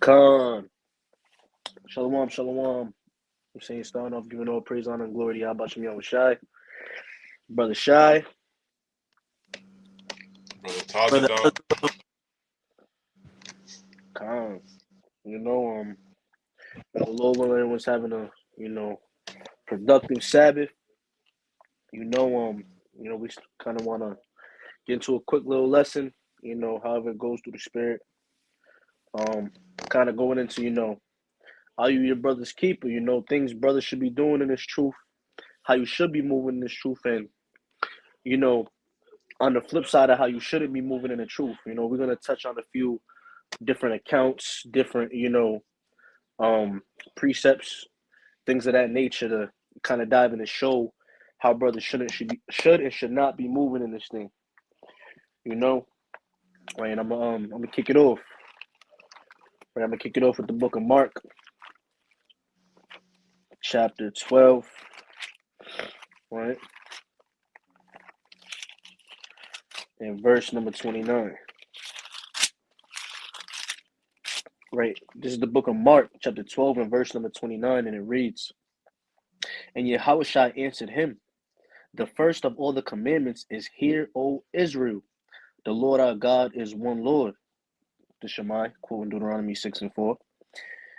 Khan. Shalom, shalom. I'm saying starting off giving all praise, honor, and glory to Yahweh Shem Shai. Brother Shai. Brother Taza. Khan. The Lord was having a, productive Sabbath. We kind of want to get into a quick little lesson, however it goes through the spirit. Kind of going into, are you your brother's keeper? Things brothers should be doing in this truth, how you should be moving in this truth, and, on the flip side of how you shouldn't be moving in the truth. We're going to touch on a few different accounts, different, precepts, things of that nature to kind of dive in and show how brothers should and should not be moving in this thing. Right, I'm gonna kick it off. Right, I'm gonna kick it off with the book of Mark, chapter 12. Right, and verse number 29. Right, this is the book of Mark, chapter 12, and verse number 29, and it reads, "And Yahushua answered him, the first of all the commandments is, Hear, O Israel, the Lord our God is one Lord." The Shemai, quoting Deuteronomy 6 and 4.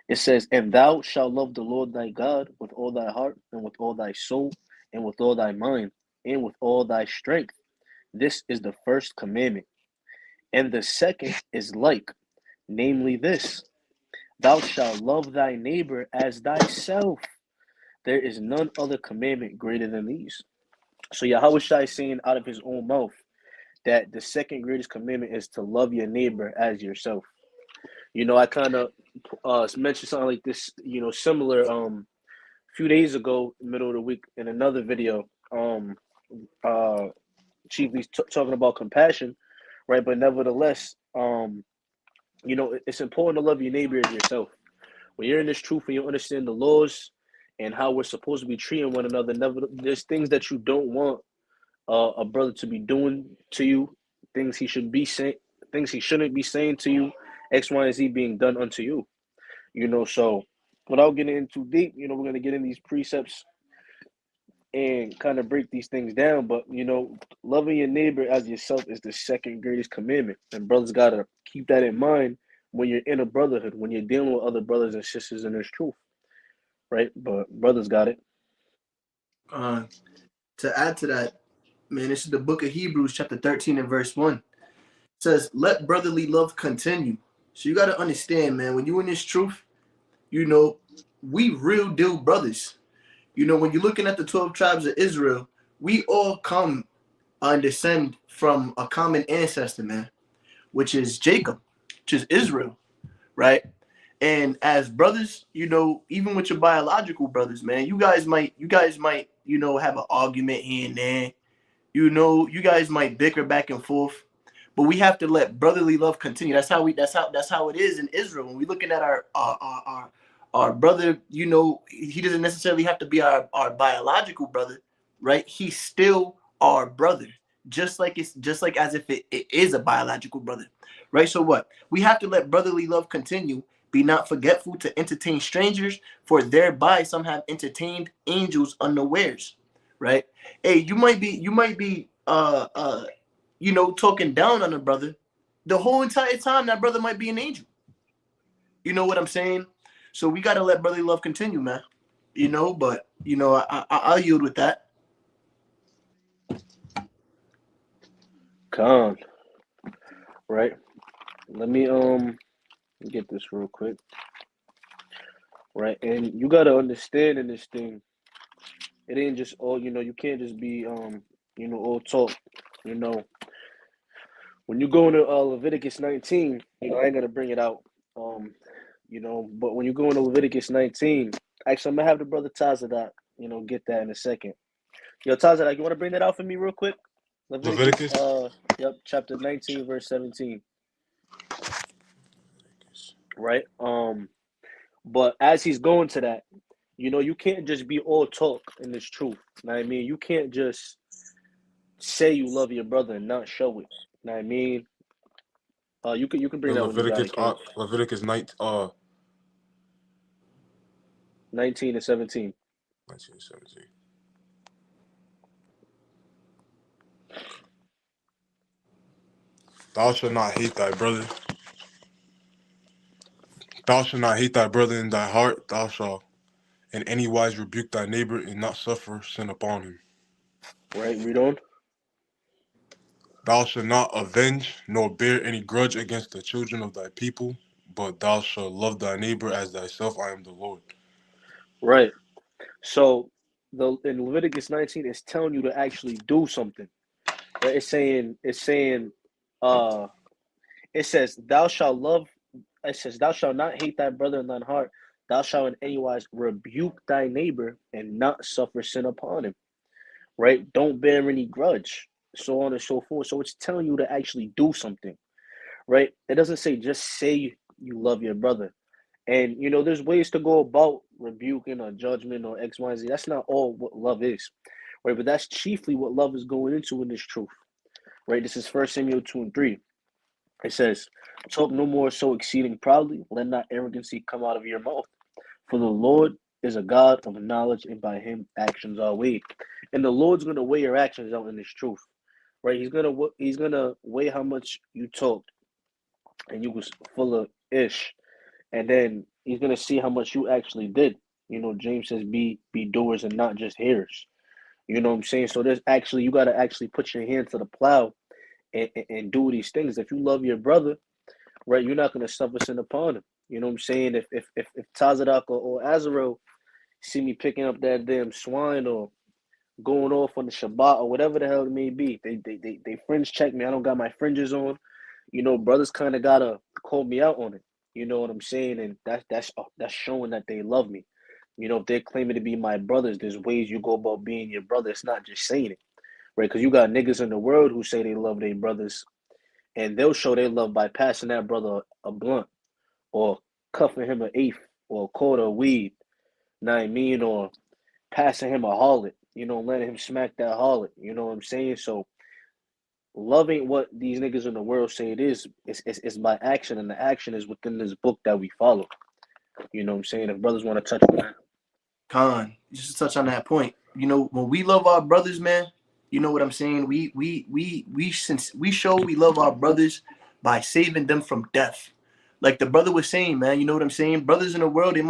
It says, "And thou shalt love the Lord thy God with all thy heart, and with all thy soul, and with all thy mind, and with all thy strength. This is the first commandment. And the second is like, namely this, thou shalt love thy neighbor as thyself. There is none other commandment greater than these." So Yahushua is saying out of his own mouth that the second greatest commandment is to love your neighbor as yourself. I kind of mentioned something like this, similar a few days ago, middle of the week, in another video. Chiefly talking about compassion, right? But nevertheless, it's important to love your neighbor as yourself. When you're in this truth and you understand the laws and how we're supposed to be treating one another, there's things that you don't want a brother to be doing to you, things he should be saying, things he shouldn't be saying to you, X, Y, and Z being done unto you. So without getting into deep, we're gonna get in these precepts and kind of break these things down. But loving your neighbor as yourself is the second greatest commandment, and brothers gotta keep that in mind when you're in a brotherhood, when you're dealing with other brothers and sisters in this truth, right? But brothers got it. To add to that, man, this is the book of Hebrews, chapter 13 and verse 1. It says, "Let brotherly love continue." So you got to understand, man, when you in this truth, we real deal brothers. When you're looking at the 12 tribes of Israel, we all come and descend from a common ancestor, man, which is Jacob, which is Israel, right? And as brothers, even with your biological brothers, man, you guys might, have an argument here and there. You guys might bicker back and forth, but we have to let brotherly love continue. That's how it is in Israel. When we're looking at our brother, he doesn't necessarily have to be our biological brother, right? He's still our brother, just like as if it is a biological brother, right? So what? We have to let brotherly love continue. Be not forgetful to entertain strangers, for thereby some have entertained angels unawares. Right? Hey, you might be talking down on a brother. The whole entire time that brother might be an angel. You know what I'm saying? So we gotta let brotherly love continue, man. But I'll yield with that. Con. Right. Let me get this real quick. Right, and you gotta understand in this thing, it ain't just all, you can't just be all talk. When you go into Leviticus 19, I ain't gonna bring it out. But when you go into Leviticus 19, actually I'm gonna have the brother Tazadak, get that in a second. Yo, Tazadak, you wanna bring that out for me real quick? Leviticus? Chapter 19, verse 17. Right? But as he's going to that, you can't just be all talk in this truth. You know what I mean? You can't just say you love your brother and not show it. You know what I mean? You can bring that Leviticus, when you got it, Leviticus 19, 19 and 17. 19 and 17. Thou shalt not hate thy brother. Thou shalt not hate thy brother in thy heart. Thou shalt in any wise rebuke thy neighbor and not suffer sin upon him. Right, read on. Thou shalt not avenge nor bear any grudge against the children of thy people, but thou shalt love thy neighbor as thyself. I am the Lord. Right. So in Leviticus 19, it's telling you to actually do something. Right? Uh it says thou shalt not hate thy brother in thine heart, thou shalt in any wise rebuke thy neighbor and not suffer sin upon him. Right? Don't bear any grudge, so on and so forth. So it's telling you to actually do something, right? It doesn't say just say you love your brother. And there's ways to go about rebuking or judgment or X, Y, and Z. That's not all what love is, right? But that's chiefly what love is going into in this truth, right? This is 1 Samuel 2 and 3. It says, "Talk no more so exceeding proudly, let not arrogancy come out of your mouth. For the Lord is a God of knowledge, and by him actions are weighed." And the Lord's gonna weigh your actions out in this truth, right? He's gonna weigh how much you talked and you was full of ish, and then he's gonna see how much you actually did. James says, "Be doers and not just hearers." You know what I'm saying? So there's actually you gotta actually put your hand to the plow and do these things. If you love your brother, right, you're not gonna suffer sin upon him. You know what I'm saying? If Tazadak or Azarel see me picking up that damn swine or going off on the Shabbat or whatever the hell it may be, they fringe check me. I don't got my fringes on. Brothers kind of gotta call me out on it. You know what I'm saying? And that's showing that they love me. If they're claiming to be my brothers, there's ways you go about being your brother. It's not just saying it, right? Because you got niggas in the world who say they love their brothers, and they'll show their love by passing that brother a blunt or cuffing him an eighth or a quarter of weed. Know what I mean? Or passing him a harlot. Letting him smack that harlot. You know what I'm saying? So loving what these niggas in the world say it is by action, and the action is within this book that we follow. You know what I'm saying? If brothers want to touch on that. Khan, just to touch on that point, when we love our brothers, man, you know what I'm saying? Since we show we love our brothers by saving them from death. Like the brother was saying, man, you know what I'm saying? Brothers in the world, they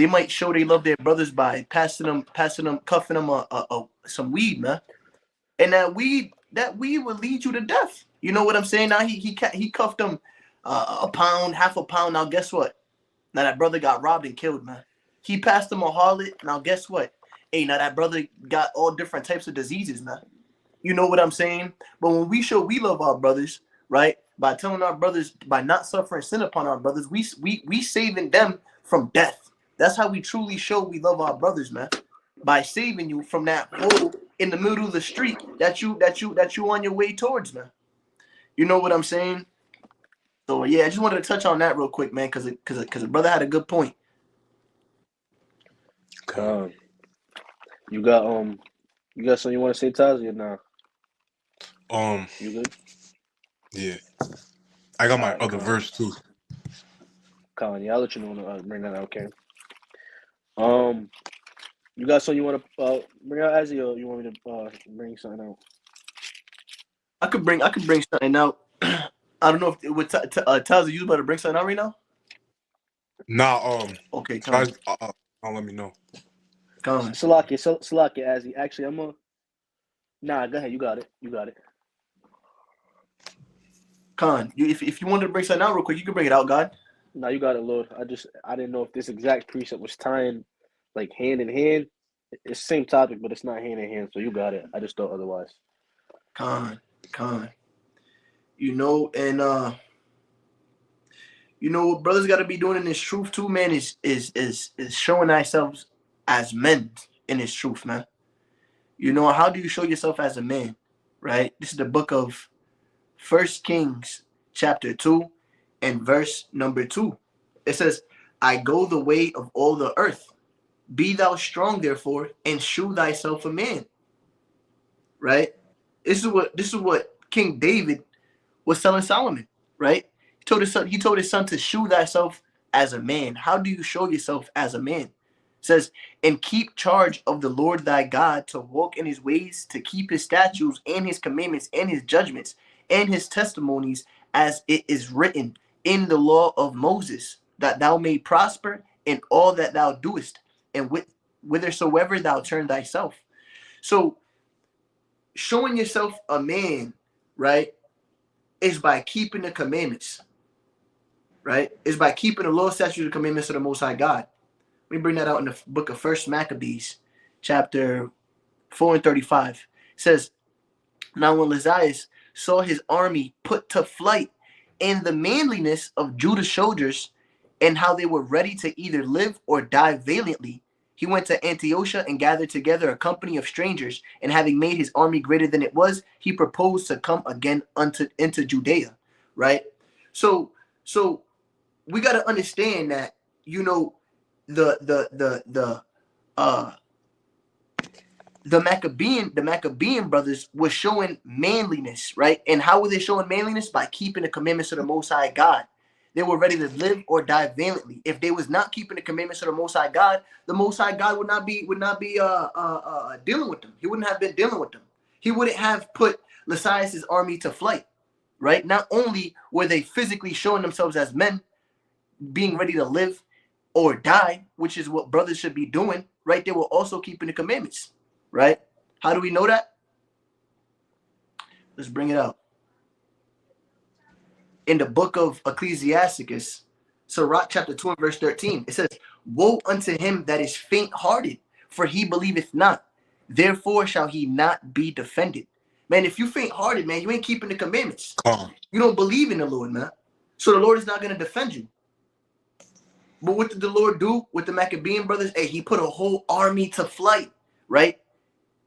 might show they love their brothers by passing them, cuffing them some weed, man. And that weed will lead you to death. You know what I'm saying? Now he cuffed them a pound, half a pound. Now guess what? Now that brother got robbed and killed, man. He passed him a harlot. Now guess what? Hey, now that brother got all different types of diseases, man. You know what I'm saying? But when we show we love our brothers, right? By telling our brothers, by not suffering sin upon our brothers, we saving them from death. That's how we truly show we love our brothers, man. By saving you from that hole in the middle of the street that you on your way towards, man. You know what I'm saying? So yeah, I just wanted to touch on that real quick, man, because the brother had a good point. You got something you want to say, Taz? Or nah? You good? Yeah. I got my other Con. verse too. Con, yeah, I'll let you know when I bring that out, okay? You got something you want to bring out, Azzy, or you want me to bring something out? I could bring something out. I don't know if with Taz, you about to bring something out right now? Nah, okay, try, I'll let me know. Salakia, Azzy. Actually, I'm gonna. Nah, go ahead. You got it. If you wanted to bring something out real quick, you can bring it out, God. Nah, you got it, Lord. I didn't know if this exact precept was tying like hand in hand. It's the same topic, but it's not hand in hand. So you got it. I just thought otherwise. Con. And what brothers got to be doing in this truth too, man, is showing ourselves as men in this truth, man. How do you show yourself as a man, right? This is the book of 1 Kings chapter 2 and verse number 2. It says, "I go the way of all the earth. Be thou strong, therefore, and shew thyself a man." Right? This is what King David was telling Solomon, right? He told his son to shew thyself as a man. How do you show yourself as a man? It says, and keep charge of the Lord thy God, to walk in his ways, to keep his statutes and his commandments and his judgments and his testimonies, as it is written in the law of Moses, that thou may prosper in all that thou doest, and whithersoever thou turn thyself. So showing yourself a man, right, is by keeping the commandments, right? Is by keeping the law, statutes, and commandments of the Most High God. Let me bring that out in the book of First Maccabees, chapter 4 and 35. It says, now when Lysias saw his army put to flight, and the manliness of Judah's soldiers, and how they were ready to either live or die valiantly, he went to Antiochia and gathered together a company of strangers, and having made his army greater than it was, he proposed to come again into Judea, right? So we got to understand that, you know, the Maccabean brothers were showing manliness, right? And how were they showing manliness? By keeping the commandments of the Most High God. They were ready to live or die valiantly. If they was not keeping the commandments of the Most High God, the Most High God would not be dealing with them. He wouldn't have been dealing with them. He wouldn't have put Lysias' army to flight, right? Not only were they physically showing themselves as men, being ready to live or die, which is what brothers should be doing, right? They were also keeping the commandments, right? How do we know that? Let's bring it out. In the book of Ecclesiasticus, Sirach chapter 2 and verse 13, it says, woe unto him that is faint-hearted, for he believeth not. Therefore shall he not be defended. Man, if you faint-hearted, man, you ain't keeping the commandments. You don't believe in the Lord, man. So the Lord is not going to defend you. But what did the Lord do with the Maccabean brothers? Hey, he put a whole army to flight, right?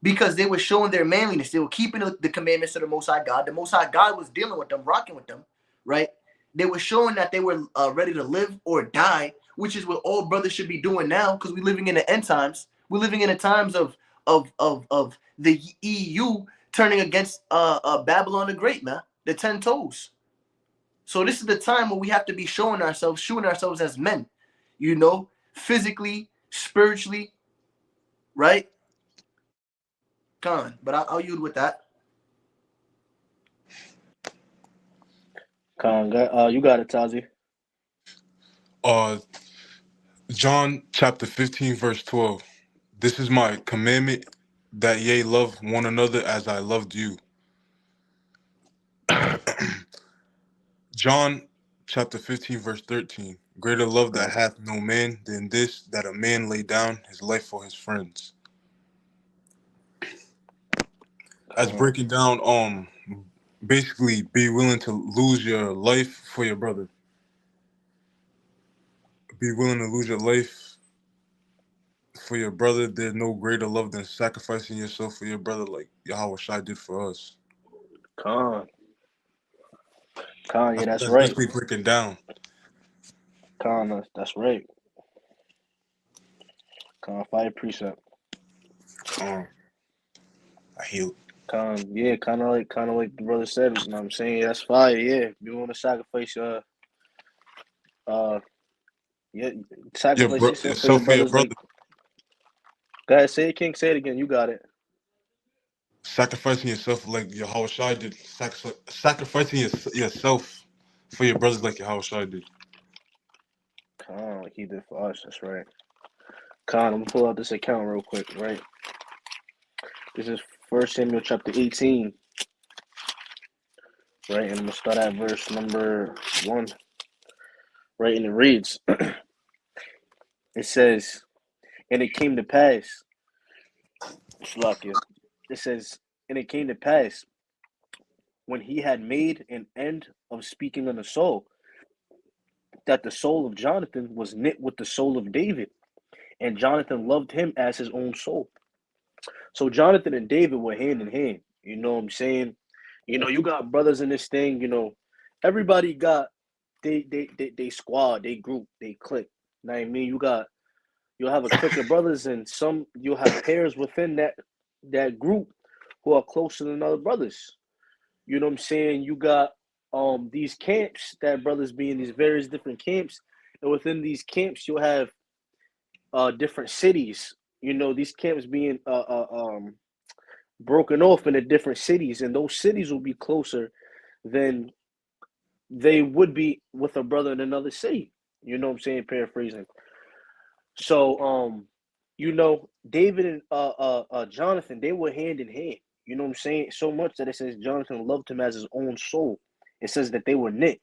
Because they were showing their manliness. They were keeping the commandments of the Most High God. The Most High God was dealing with them, rocking with them, right? They were showing that they were ready to live or die, which is what all brothers should be doing now, because we're living in the end times. We're living in the times of the EU turning against Babylon the Great, man, the 10 toes. So this is the time where we have to be showing ourselves as men, you know, physically, spiritually, right? But I'll yield with that. You got it, Tazi. John chapter 15 verse 12. This is my commandment, that ye love one another as I loved you. John chapter 15 verse 13. Greater love that hath no man than this, that a man lay down his life for his friends. As breaking down, basically be willing to lose your life for your brother. Be willing to lose your life for your brother. There's no greater love than sacrificing yourself for your brother, like Yahweh Shai did for us. Yeah, that's right. Basically breaking down. That's right. Fire precept. I heal. Yeah, kind of like the brother said. You know what I'm saying? That's fire. Yeah, you want to sacrifice sacrifice yourself for your brother. Go ahead, say it, King. Say it again. You got it. Sacrificing yourself like Yahweh Shai did. Sacrificing yourself for your brothers like Yahweh Shai did. Like he did for us. That's right. I'm gonna pull out this account real quick, right? This is 1 Samuel chapter 18, right? And I'm gonna start at verse number 1, right? And it reads, it says, and it came to pass, it says, and it came to pass, when he had made an end of speaking unto Saul, that the soul of Jonathan was knit with the soul of David, and Jonathan loved him as his own soul. So Jonathan and David were hand in hand. You know what I'm saying? You know, you got brothers in this thing. You know, everybody got they squad, they group, they clique. You know what I mean? You'll have a clique of brothers, and you'll have pairs within that group who are closer than other brothers. You know what I'm saying? You got these camps that brothers be in, these various different camps, and within these camps, you'll have different cities. You know, these camps being broken off into different cities, and those cities will be closer than they would be with a brother in another city. You know what I'm saying? Paraphrasing. So, you know, David and Jonathan, they were hand in hand. You know what I'm saying? So much that it says Jonathan loved him as his own soul. It says that they were knit.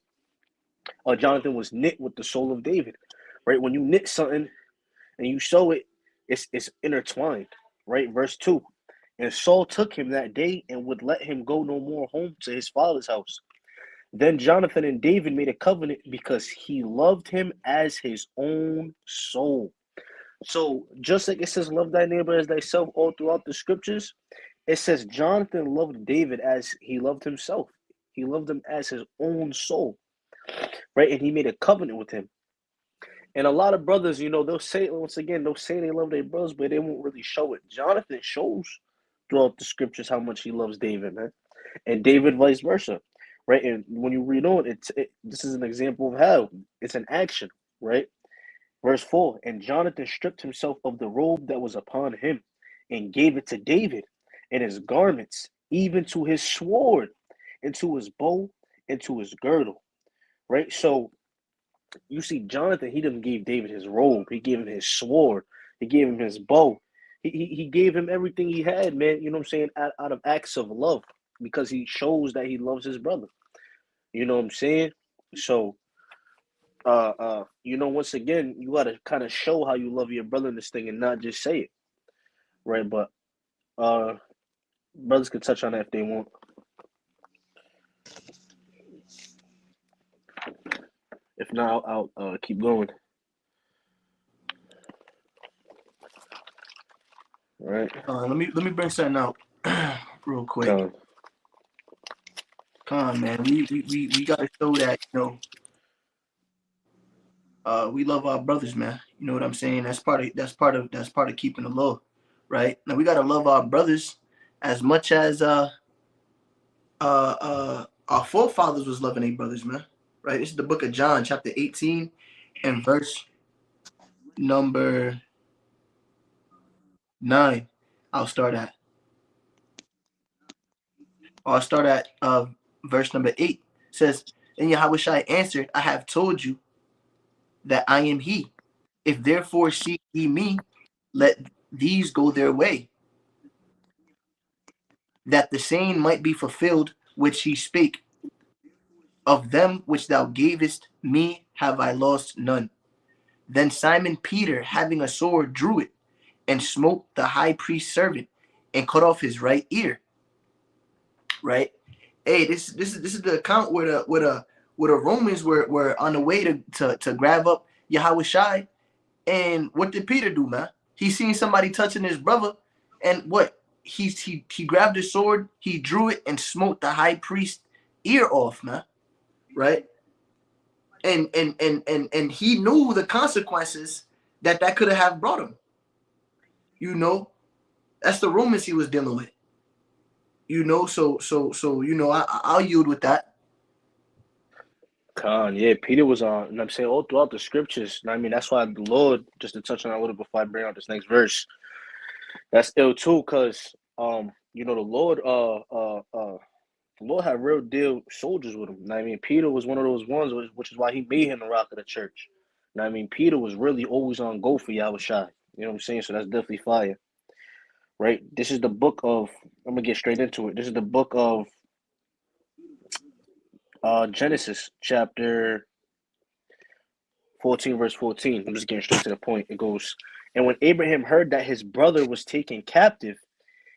Jonathan was knit with the soul of David, right? When you knit something and you sew it, it's intertwined, right? Verse 2. And Saul took him that day and would let him go no more home to his father's house. Then Jonathan and David made a covenant because he loved him as his own soul. So just like it says, love thy neighbor as thyself all throughout the scriptures, it says Jonathan loved David as he loved himself. He loved him as his own soul, right? And he made a covenant with him. And a lot of brothers, you know, they'll say, once again, they'll say they love their brothers, but they won't really show it. Jonathan shows throughout the scriptures how much he loves David, man. And David vice versa, right? And when you read on, this is an example of how it's an action, right? Verse 4, and Jonathan stripped himself of the robe that was upon him and gave it to David and his garments, even to his sword, and to his bow, and to his girdle, right? So you see, Jonathan, he didn't give David his robe. He gave him his sword. He gave him his bow. He gave him everything he had, man, you know what I'm saying, out of acts of love, because he shows that he loves his brother. You know what I'm saying? So, you know, once again, you got to kind of show how you love your brother in this thing and not just say it, right? But brothers can touch on that if they want. If not, I'll keep going. All right. Let me bring something out real quick. Come on, man. We gotta show that, you know, we love our brothers, man. You know what I'm saying? That's part of keeping the law, right? Now we gotta love our brothers as much as our forefathers was loving their brothers, man. Right? This is the book of John, chapter 18, and verse number 9. I'll start at verse number 8. It says, and Yahushua answered, I have told you that I am he. If therefore seek ye me, let these go their way, that the saying might be fulfilled which he spake, of them which thou gavest me have I lost none. Then Simon Peter, having a sword, drew it, and smote the high priest's servant, and cut off his right ear. Right? Hey, this is the account where the Romans were on the way to grab up Yahushua. And what did Peter do, man? He seen somebody touching his brother, and what? He grabbed his sword, he drew it, and smote the high priest's ear off, man. Right? And he knew the consequences that could have brought him. You know, that's the Romans he was dealing with. You know, so you know, I'll yield with that. Yeah, Peter was on, and I'm saying all throughout the scriptures. And I mean, that's why the Lord, just to touch on that a little before I bring out this next verse, that's ill too, because you know, the Lord had real deal soldiers with him. And I mean, Peter was one of those ones, which is why he made him the rock of the church. And I mean, Peter was really always on go for Yahushua. You know what I'm saying? So that's definitely fire. Right? This is the book of, I'm going to get straight into it. This is the book of Genesis, chapter 14, verse 14. I'm just getting straight to the point. It goes, and when Abraham heard that his brother was taken captive,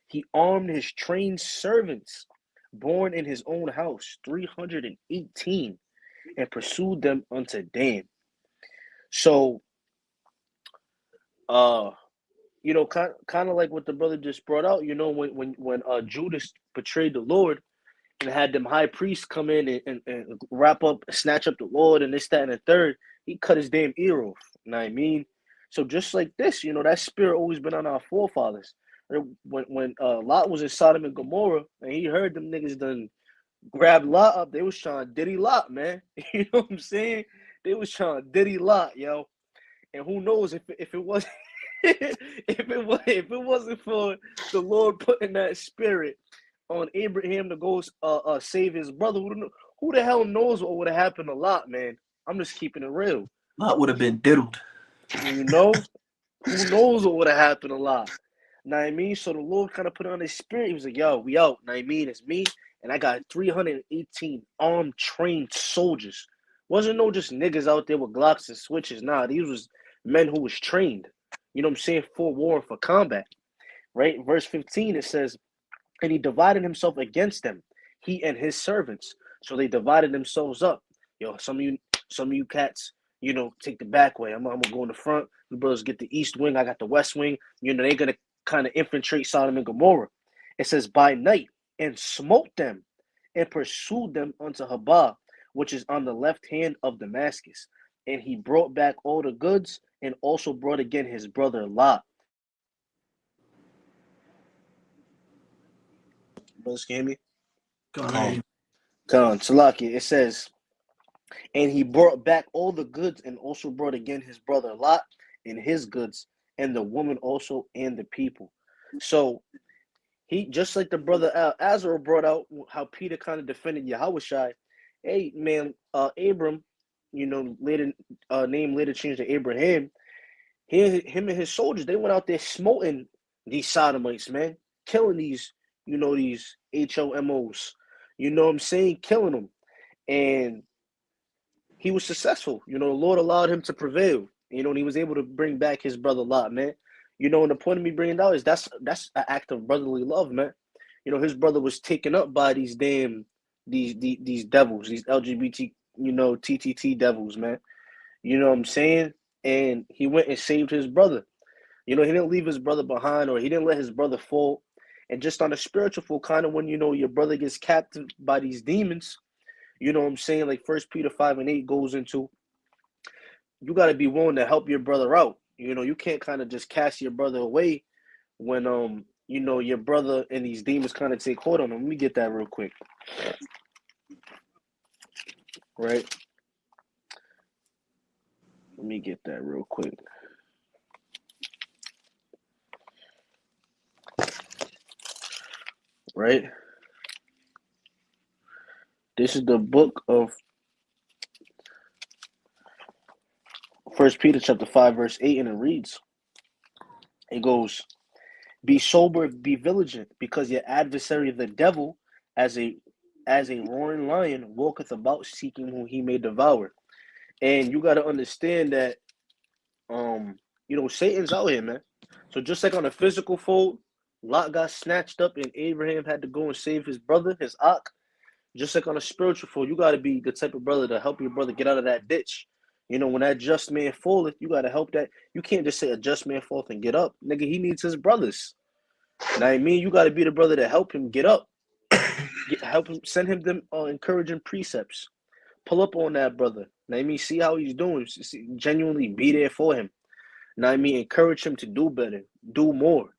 he armed his trained servants, born in his own house, 318, and pursued them unto Dan. So, you know, kind of like what the brother just brought out. You know, when Judas betrayed the Lord and had them high priests come in and snatch up the Lord and this, that, and the third, he cut his damn ear off. You know what I mean? So just like this, you know, that spirit always been on our forefathers. When Lot was in Sodom and Gomorrah, and he heard them niggas done grab Lot up, they was trying to diddy Lot, man. You know what I'm saying? They was trying to diddy Lot, yo. And who knows if it was if it wasn't for the Lord putting that spirit on Abraham to go save his brother, who the hell knows what would have happened to Lot, man? I'm just keeping it real. Lot would have been diddled. You know, who knows what would have happened to Lot? Know what I mean? So the Lord kind of put on his spirit. He was like, yo, we out. Know what I mean? It's me, and I got 318 armed, trained soldiers. Wasn't no just niggas out there with Glocks and switches. Nah, these was men who was trained. You know what I'm saying? For war and for combat. Right? Verse 15, it says, and he divided himself against them, he and his servants. So they divided themselves up. Yo, some of you cats, you know, take the back way. I'm gonna go in the front. You brothers get the east wing. I got the west wing. You know, they're gonna kind of infiltrate Sodom and Gomorrah. It says by night, and smote them and pursued them unto Habah, which is on the left hand of Damascus. And he brought back all the goods and also brought again his brother Lot. Brothers, can you hear me? Come on, Salaki. It says, and he brought back all the goods and also brought again his brother Lot and his goods, and the woman also and the people. So he, just like the brother Azar brought out how Peter kind of defended Yahushai. Hey man, Abram, you know, later name later changed to Abraham. Him and his soldiers, they went out there smoting these sodomites, man, killing these, you know, these HOMOs. You know what I'm saying? Killing them. And he was successful. You know, the Lord allowed him to prevail. You know, and he was able to bring back his brother Lot, man. You know, and the point of me bringing it out is that's an act of brotherly love, man. You know, his brother was taken up by these damn these devils, these LGBT, you know, TTT devils, man. You know what I'm saying? And he went and saved his brother. You know, he didn't leave his brother behind, or he didn't let his brother fall. And just on a spiritual full, kind of when, you know, your brother gets captive by these demons, you know what I'm saying? Like 1 Peter 5:8 goes into, you got to be willing to help your brother out. You know, you can't kind of just cast your brother away when, you know, your brother and these demons kind of take hold on him. Let me get that real quick. Right? Let me get that real quick. Right? This is the book of 1 Peter chapter 5, verse 8, and it reads, it goes, be sober, be vigilant, because your adversary the devil, as a roaring lion, walketh about seeking whom he may devour. And you got to understand that, you know, Satan's out here, man. So just like on a physical fold, Lot got snatched up and Abraham had to go and save his brother, his Ak. Just like on a spiritual fold, you got to be the type of brother to help your brother get out of that ditch. You know, when that just man falleth, you got to help that. You can't just say a just man falleth and get up. Nigga, he needs his brothers. Now, I mean, you got to be the brother to help him get up. Help him, send him them encouraging precepts. Pull up on that brother. Now, I mean, see how he's doing. Genuinely be there for him. Now, I mean, encourage him to do better, do more.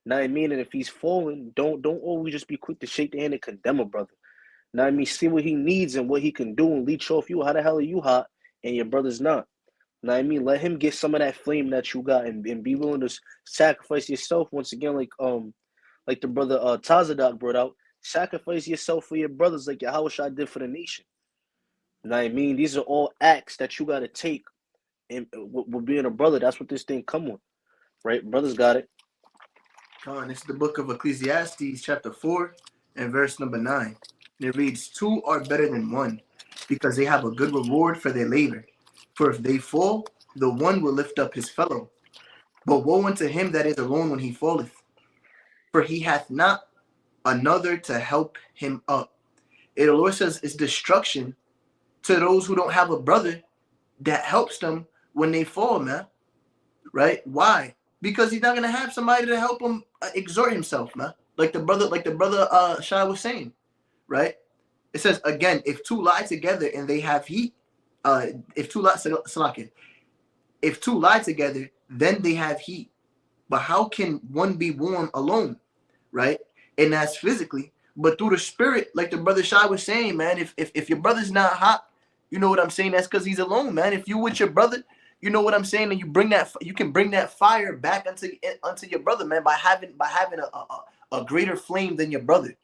Now, I mean, and if he's falling, don't always just be quick to shake the hand and condemn a brother. Now, I mean, see what he needs and what he can do and leech off you. How the hell are you hot and your brother's not? Now, I mean, let him get some of that flame that you got and be willing to sacrifice yourself once again, like the brother Tazadak brought out. Sacrifice yourself for your brothers like Yahushua did for the nation. Now, I mean, these are all acts that you got to take. And with being a brother, that's what this thing come with, right? Brothers got it. This is the book of Ecclesiastes, chapter 4, and verse number 9. And it reads, 2 are better than 1, because they have a good reward for their labor. For if they fall, the one will lift up his fellow. But woe unto him that is alone when he falleth, for he hath not another to help him up. And the Lord says it's destruction to those who don't have a brother that helps them when they fall, man. Right? Why? Because he's not gonna have somebody to help him exhort himself, man. Like the brother Shai was saying, right? It says again, if two lie together and they have heat, if two lie together, then they have heat. But how can one be warm alone, right? And that's physically, but through the spirit, like the brother Shai was saying, man. If your brother's not hot, You know what I'm saying? That's because he's alone, man. If you with your brother, you know what I'm saying, and you bring that, you can bring that fire back unto your brother, man, by having a greater flame than your brother.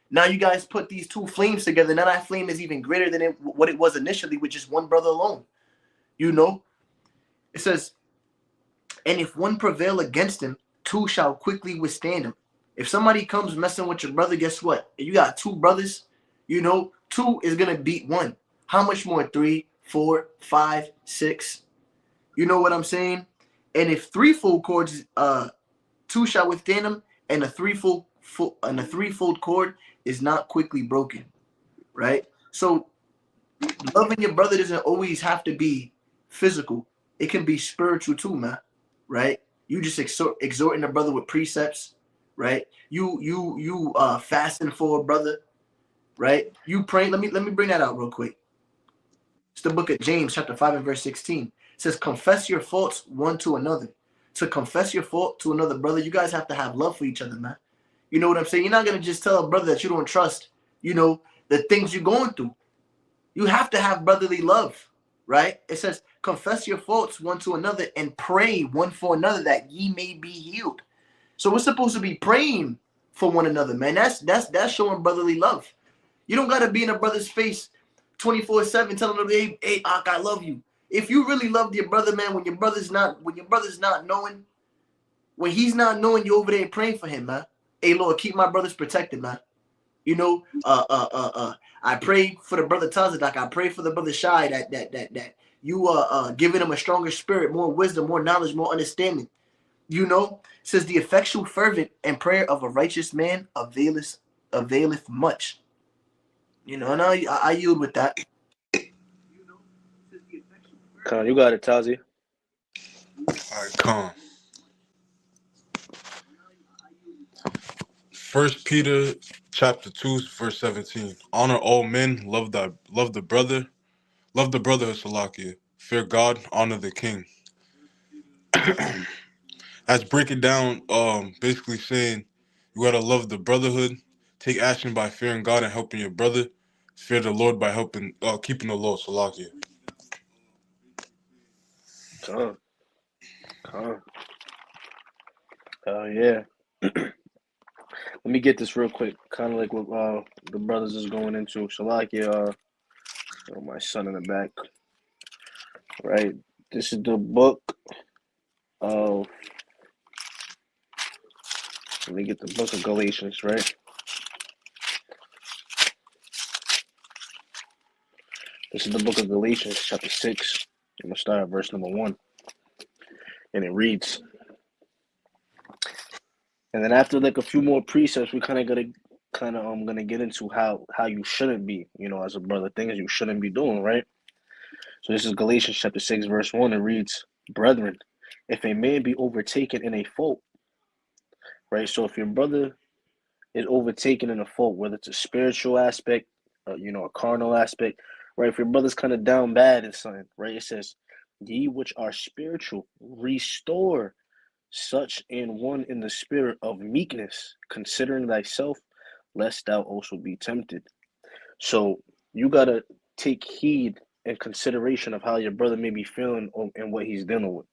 Now you guys put these two flames together. Now that flame is even greater than what it was initially with just one brother alone. You know, it says, and if one prevail against him, two shall quickly withstand him. If somebody comes messing with your brother, guess what? If you got two brothers, you know, two is gonna beat one. How much more? 3, 4, 5, 6. You know what I'm saying? And if threefold cords, two shall withstand him, and a threefold cord is not quickly broken, right? So loving your brother doesn't always have to be physical. It can be spiritual too, man. Right? You just exhorting a brother with precepts, right? You fasting for a brother, right? You praying. Let me bring that out real quick. It's the book of James, chapter 5 and verse 16. It says, confess your faults one to another. To confess your fault to another brother, you guys have to have love for each other, man. You know what I'm saying? You're not gonna just tell a brother that you don't trust, you know, the things you're going through. You have to have brotherly love, right? It says, confess your faults one to another and pray one for another that ye may be healed. So we're supposed to be praying for one another, man. That's showing brotherly love. You don't gotta be in a brother's face 24/7 telling them, hey, Ak, I love you. If you really love your brother, man, when your brother's not knowing, when he's not knowing, you over there praying for him, man. Hey, Lord, keep my brothers protected, man. You know, I pray for the brother Tazadak. I pray for the brother Shai that you giving him a stronger spirit, more wisdom, more knowledge, more understanding. You know, it says the effectual fervent and prayer of a righteous man availeth much. You know, and I yield with that. Come on, you got it, Tazi. All right, calm. First Peter chapter 2, verse 17. Honor all men, love the brother, love the brotherhood, Salakia. Fear God, honor the king. That's breaking down, basically saying you gotta love the brotherhood, take action by fearing God and helping your brother, fear the Lord by helping keeping the law, Salakia. Come on. Oh yeah. Let me get this real quick. Kind of like what the brothers is going into. Shalakia, my son in the back. Right. This is the book of. Let me get the book of Galatians. Right. This is the book of Galatians, chapter 6. I'm gonna start at verse number 1, and it reads. And then after like a few more precepts, we kind of gonna get into how you shouldn't be, you know, as a brother, things you shouldn't be doing, right? So this is Galatians chapter 6, verse 1. It reads, brethren, if a man be overtaken in a fault, right? So if your brother is overtaken in a fault, whether it's a spiritual aspect, you know, a carnal aspect, right? If your brother's kind of down bad in something, right? It says, ye which are spiritual, restore such in one in the spirit of meekness, considering thyself, lest thou also be tempted. So you gotta take heed and consideration of how your brother may be feeling and what he's dealing with.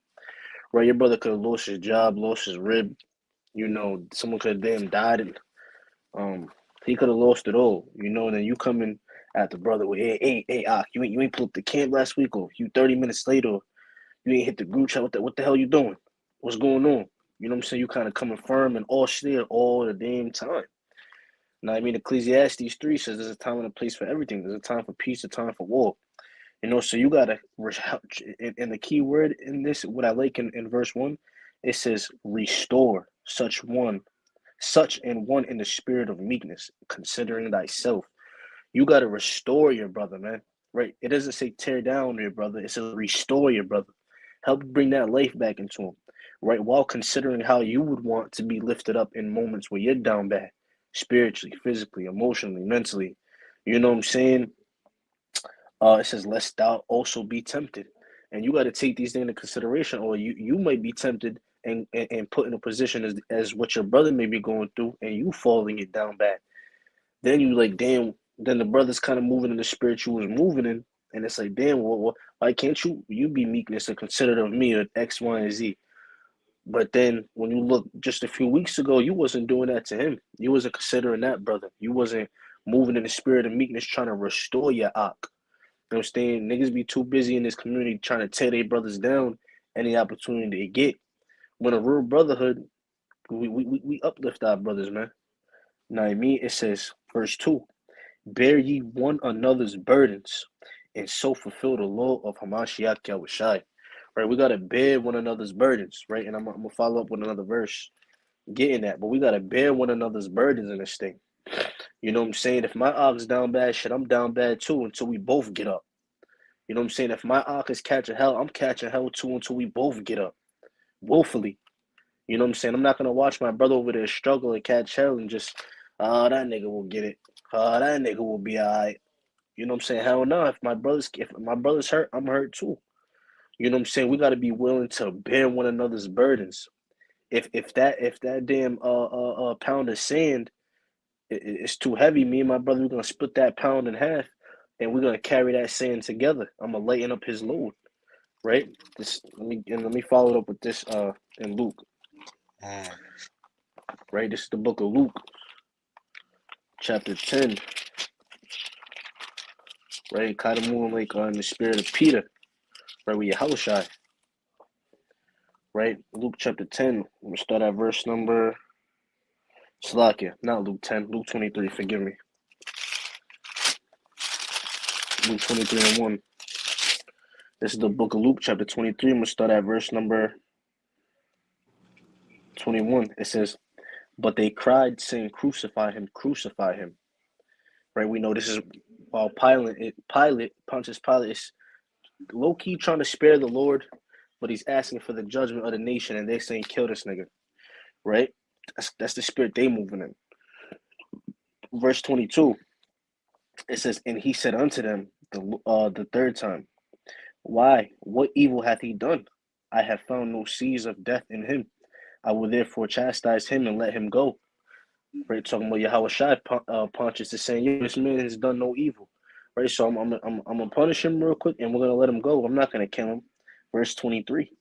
Right, your brother could have lost his job, lost his rib. You know, someone could have damn died, and he could have lost it all. You know, and then you come in at the brother with, hey, you ain't pulled up the camp last week, or you 30 minutes late, or you ain't hit the group chat. What the hell you doing? What's going on? You know what I'm saying? You kind of coming firm and all shit all the damn time. Now, I mean, Ecclesiastes 3 says there's a time and a place for everything. There's a time for peace, a time for war. You know, so you got to, and the key word in this, what I like in verse 1, it says, restore such and one in the spirit of meekness, considering thyself. You got to restore your brother, man. Right? It doesn't say tear down your brother. It says restore your brother. Help bring that life back into him. Right? While considering how you would want to be lifted up in moments where you're down bad, spiritually, physically, emotionally, mentally. You know what I'm saying? It says, lest thou also be tempted. And you got to take these things into consideration, or you might be tempted and put in a position as what your brother may be going through, and you falling it down bad. Then you like, damn, then the brother's kind of moving in the spirit you was moving in, And it's like, damn, why can't you be meekness and considerate of me or X, Y, and Z? But then when you look just a few weeks ago, you wasn't doing that to him. You wasn't considering that, brother. You wasn't moving in the spirit of meekness trying to restore your ak. You know what I'm saying? Niggas be too busy in this community trying to tear their brothers down any opportunity they get. When a real brotherhood, we uplift our brothers, man. You know what I mean? It says, verse 2, bear ye one another's burdens, and so fulfill the law of Hamashiach Yahushai. Right? We got to bear one another's burdens, right? And I'm going to follow up with another verse getting that. But we got to bear one another's burdens in this thing. You know what I'm saying? If my ox down bad, shit, I'm down bad too until we both get up. You know what I'm saying? If my ox is catching hell, I'm catching hell too until we both get up. Willfully. You know what I'm saying? I'm not going to watch my brother over there struggle and catch hell and just, oh, that nigga will get it. Oh, that nigga will be all right. You know what I'm saying? Hell no. If my brother's hurt, I'm hurt too. You know what I'm saying? We got to be willing to bear one another's burdens. If that damn pound of sand it's too heavy, me and my brother, we're gonna split that pound in half, and we're gonna carry that sand together. I'm gonna lighten up his load, right? Let me follow it up with this in Luke, right? This is the book of Luke, chapter 10, right? Kind of moving like in the spirit of Peter, right? With Yahushua, right? Luke chapter 10. I'm gonna start at verse number. Slakia, not Luke 10, Luke 23. Forgive me. Luke 23 and 1. This is the book of Luke, chapter 23. I'm going to start at verse number 21. It says, but they cried, saying, crucify him, crucify him. Right? We know this is while Pontius Pilate is low-key trying to spare the Lord, but he's asking for the judgment of the nation, and they're saying, kill this nigga. Right? That's the spirit they moving in. Verse 22, it says, and he said unto them the third time, why? What evil hath he done? I have found no seeds of death in him. I will therefore chastise him and let him go. Right, talking about Yahushua, Pontius is saying, "Yo, this man has done no evil." Right, so I'm gonna punish him real quick, and we're gonna let him go. I'm not gonna kill him. Verse 23.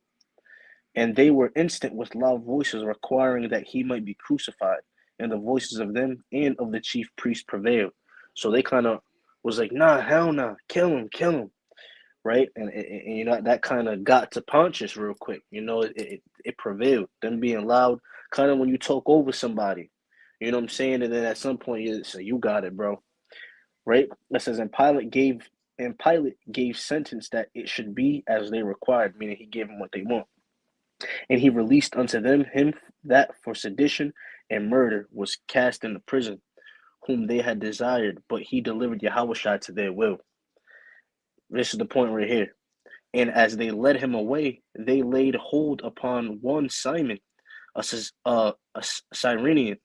And they were instant with loud voices, requiring that he might be crucified. And the voices of them and of the chief priest prevailed. So they kind of was like, "Nah, hell nah, kill him, kill him." Right, and you know that kind of got to Pontius real quick. You know, it prevailed. Them being loud, kind of when you talk over somebody. You know what I'm saying? And then at some point you say, you got it, bro. Right? It says, and Pilate gave sentence that it should be as they required, meaning he gave them what they want. And he released unto them him that for sedition and murder was cast into prison, whom they had desired, but he delivered Yahushua to their will. This is the point right here. And as they led him away, they laid hold upon one Simon, a Cyrenian,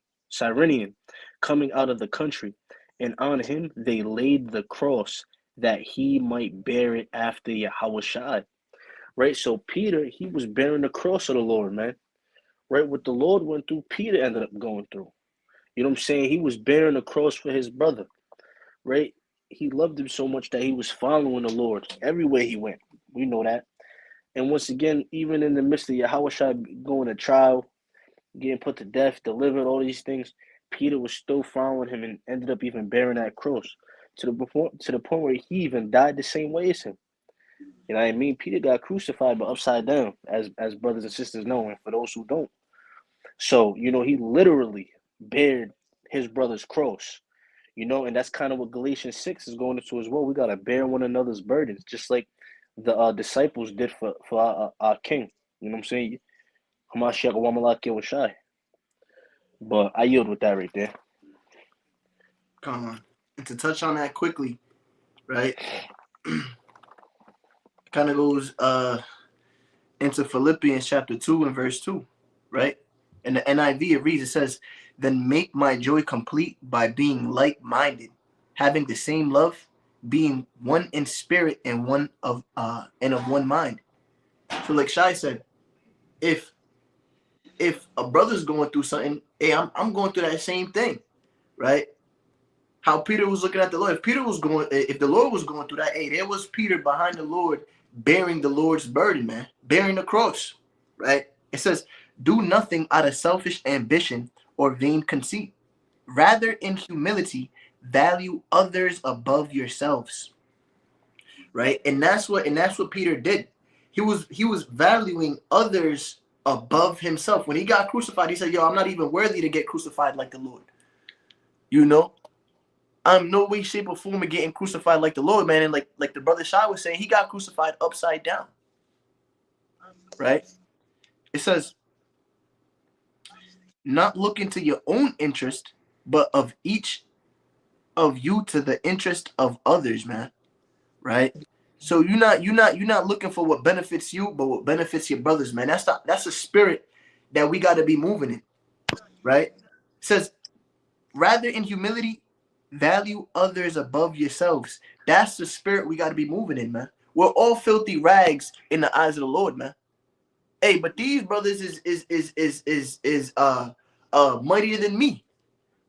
coming out of the country, and on him they laid the cross that he might bear it after Yahushua. Right? So Peter, he was bearing the cross of the Lord, man. Right? What the Lord went through, Peter ended up going through. You know what I'm saying? He was bearing the cross for his brother. Right? He loved him so much that he was following the Lord everywhere he went. We know that. And once again, even in the midst of Yahushua going to trial, getting put to death, delivered, all these things, Peter was still following him and ended up even bearing that cross to the point where he even died the same way as him. You know what I mean? Peter got crucified but upside down, as brothers and sisters know, and for those who don't. So, you know, he literally bared his brother's cross. You know, and that's kind of what Galatians 6 is going into as well. We got to bear one another's burdens, just like the disciples did for our king. You know what I'm saying? Hamashiach Wamalak Yahushai. But I yield with that right there. Come on. And to touch on that quickly, right? Kind of goes into Philippians chapter 2 and verse 2, right? In the NIV, it reads, it says, then make my joy complete by being like-minded, having the same love, being one in spirit and of one mind. So like Shai said, if a brother's going through something, hey, I'm going through that same thing, right? How Peter was looking at the Lord. If the Lord was going through that, hey, there was Peter behind the Lord bearing the Lord's burden, man, bearing the cross, right? It says, do nothing out of selfish ambition or vain conceit. Rather, in humility, value others above yourselves, right? And that's what Peter did. He was valuing others above himself. When he got crucified, he said, "Yo, I'm not even worthy to get crucified like the Lord." You know, I'm no way, shape, or form of getting crucified like the Lord, man. And like the brother Shai was saying, he got crucified upside down, right? It says, not looking to your own interest, but of each of you to the interest of others, man. Right? So you're not looking for what benefits you, but what benefits your brothers, man. That's a spirit that we got to be moving in, right? It says, rather in humility, value others above yourselves. That's the spirit we got to be moving in, man. We're all filthy rags in the eyes of the Lord, man. Hey, but these brothers is mightier than me,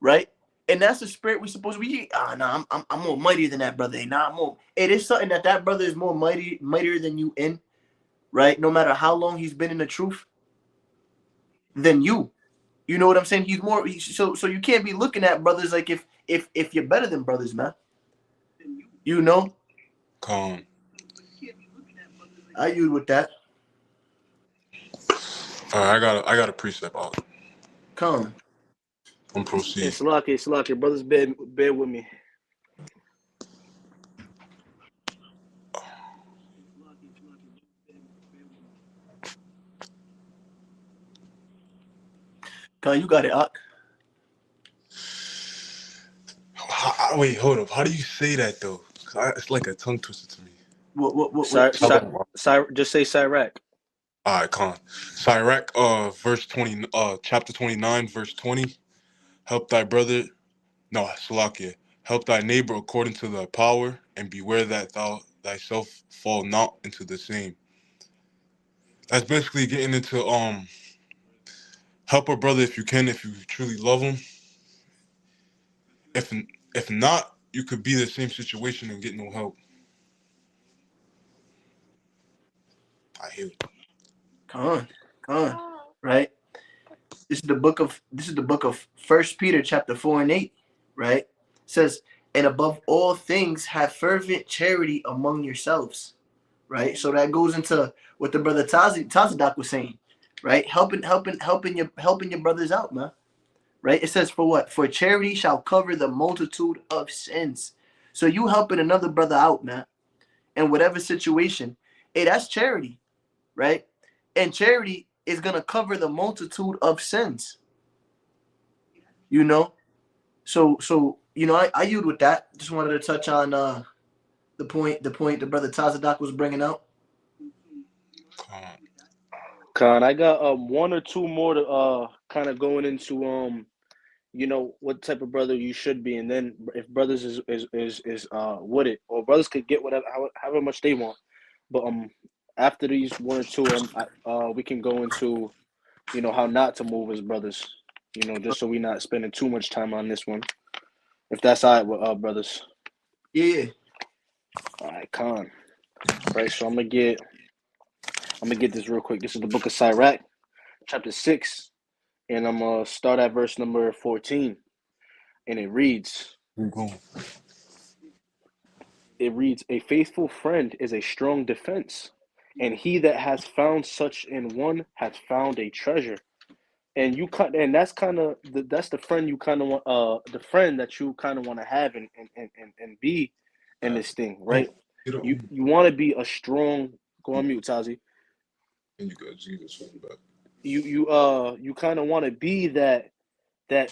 right? And that's the spirit we supposed to be. Nah, I'm more mightier than that brother. Hey, nah, I'm more. It is something that brother is more mightier than you in, right? No matter how long he's been in the truth, than you. You know what I'm saying? He's more. So you can't be looking at brothers like if you're better than brothers, man. You know. Con. I use with that. All right, I got a precept out. Come. I'm proceed. It's lucky. Brothers, bear with me. Come, you got it, Ak. Wait, hold up. How do you say that though? 'Cause it's like a tongue twister to me. Just say Sirach. All right, con. Sirach, verse 20, chapter 29, verse 20. Help thy brother, no, Salakia. Help thy neighbor according to thy power, and beware that thou thyself fall not into the same. That's basically getting into help a brother if you can, if you truly love him. If if not, you could be the same situation and get no help. I hear it. Come, right? This is the book of First Peter chapter 4 and 8, right? It says, and above all things, have fervent charity among yourselves, right? So that goes into what the brother Tazadak was saying, right? Helping your brothers out, man. Right? It says, for what? For charity shall cover the multitude of sins. So you helping another brother out, man, in whatever situation, hey, that's charity, right? And charity is gonna cover the multitude of sins. You know, so I yield with that. Just wanted to touch on the point the brother Tazadak was bringing out. Con, I got one or two more to kind of going into what type of brother you should be, and then if brothers is with it, or brothers could get whatever however much they want, but after these one or two, we can go into how not to move as brothers, just so we're not spending too much time on this one, if that's all right with brothers. Yeah. All right, Con. Right, so I'm gonna get this real quick. This is the book of Sirach, chapter 6, and I'm gonna start at verse number 14, and it reads. It reads, a faithful friend is a strong defense, and he that has found such in one has found a treasure. And that's kind of that's the friend you kind of want, the friend that you kind of want to have and be in this thing, right? You want to be a strong. Go on mute, Tazi. And you got Jesus back. You kind of want to be that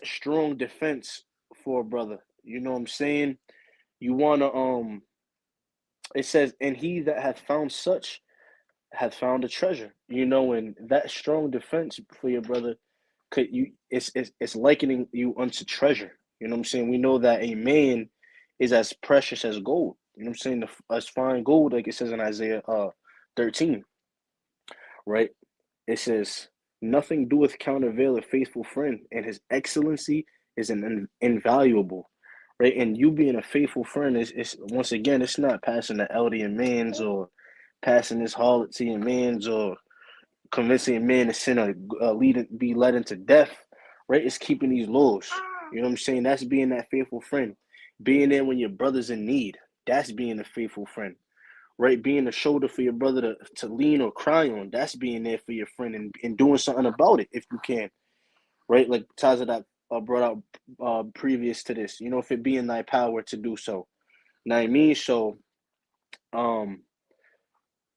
strong defense for a brother. You know what I'm saying? You want to It says, and he that hath found such hath found a treasure. And that strong defense for your brother it's likening you unto treasure. You know what I'm saying? We know that a man is as precious as gold. You know what I'm saying? As fine gold, like it says in Isaiah 13, right? It says, nothing doeth countervail a faithful friend, and his excellency is invaluable. right? And you being a faithful friend is once again, it's not passing the Eldian mans or passing this harlot to your mans or convincing a man to sin or be led into death, right? It's keeping these laws. You know what I'm saying? That's being that faithful friend. Being there when your brother's in need. That's being a faithful friend, right? Being a shoulder for your brother to lean or cry on. That's being there for your friend and doing something about it if you can, right? Like Tazadak brought out previous to this. You know, if it be in thy power to do so. Now I mean, so um,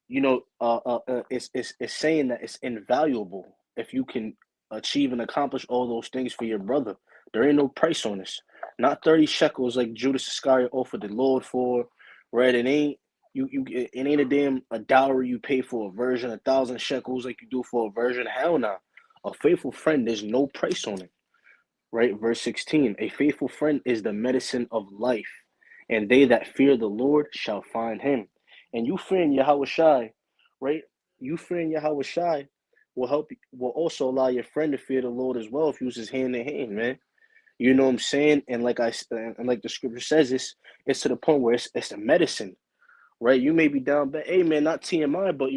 it's saying that it's invaluable if you can achieve and accomplish all those things for your brother. There ain't no price on this. Not 30 shekels like Judas Iscariot offered the Lord for, right? It ain't a dowry you pay for a virgin, 1,000 shekels like you do for a virgin. Hell no. A faithful friend, there's no price on it. Right? Verse 16. A faithful friend is the medicine of life, and they that fear the Lord shall find him. And you fearing Yahweh Shai, right? You fearing Yahweh Shai will also allow your friend to fear the Lord as well if you use hand in hand, man. You know what I'm saying? And like the scripture says, it's to the point where it's a medicine, right? You may be down bad. Hey man, not TMI, but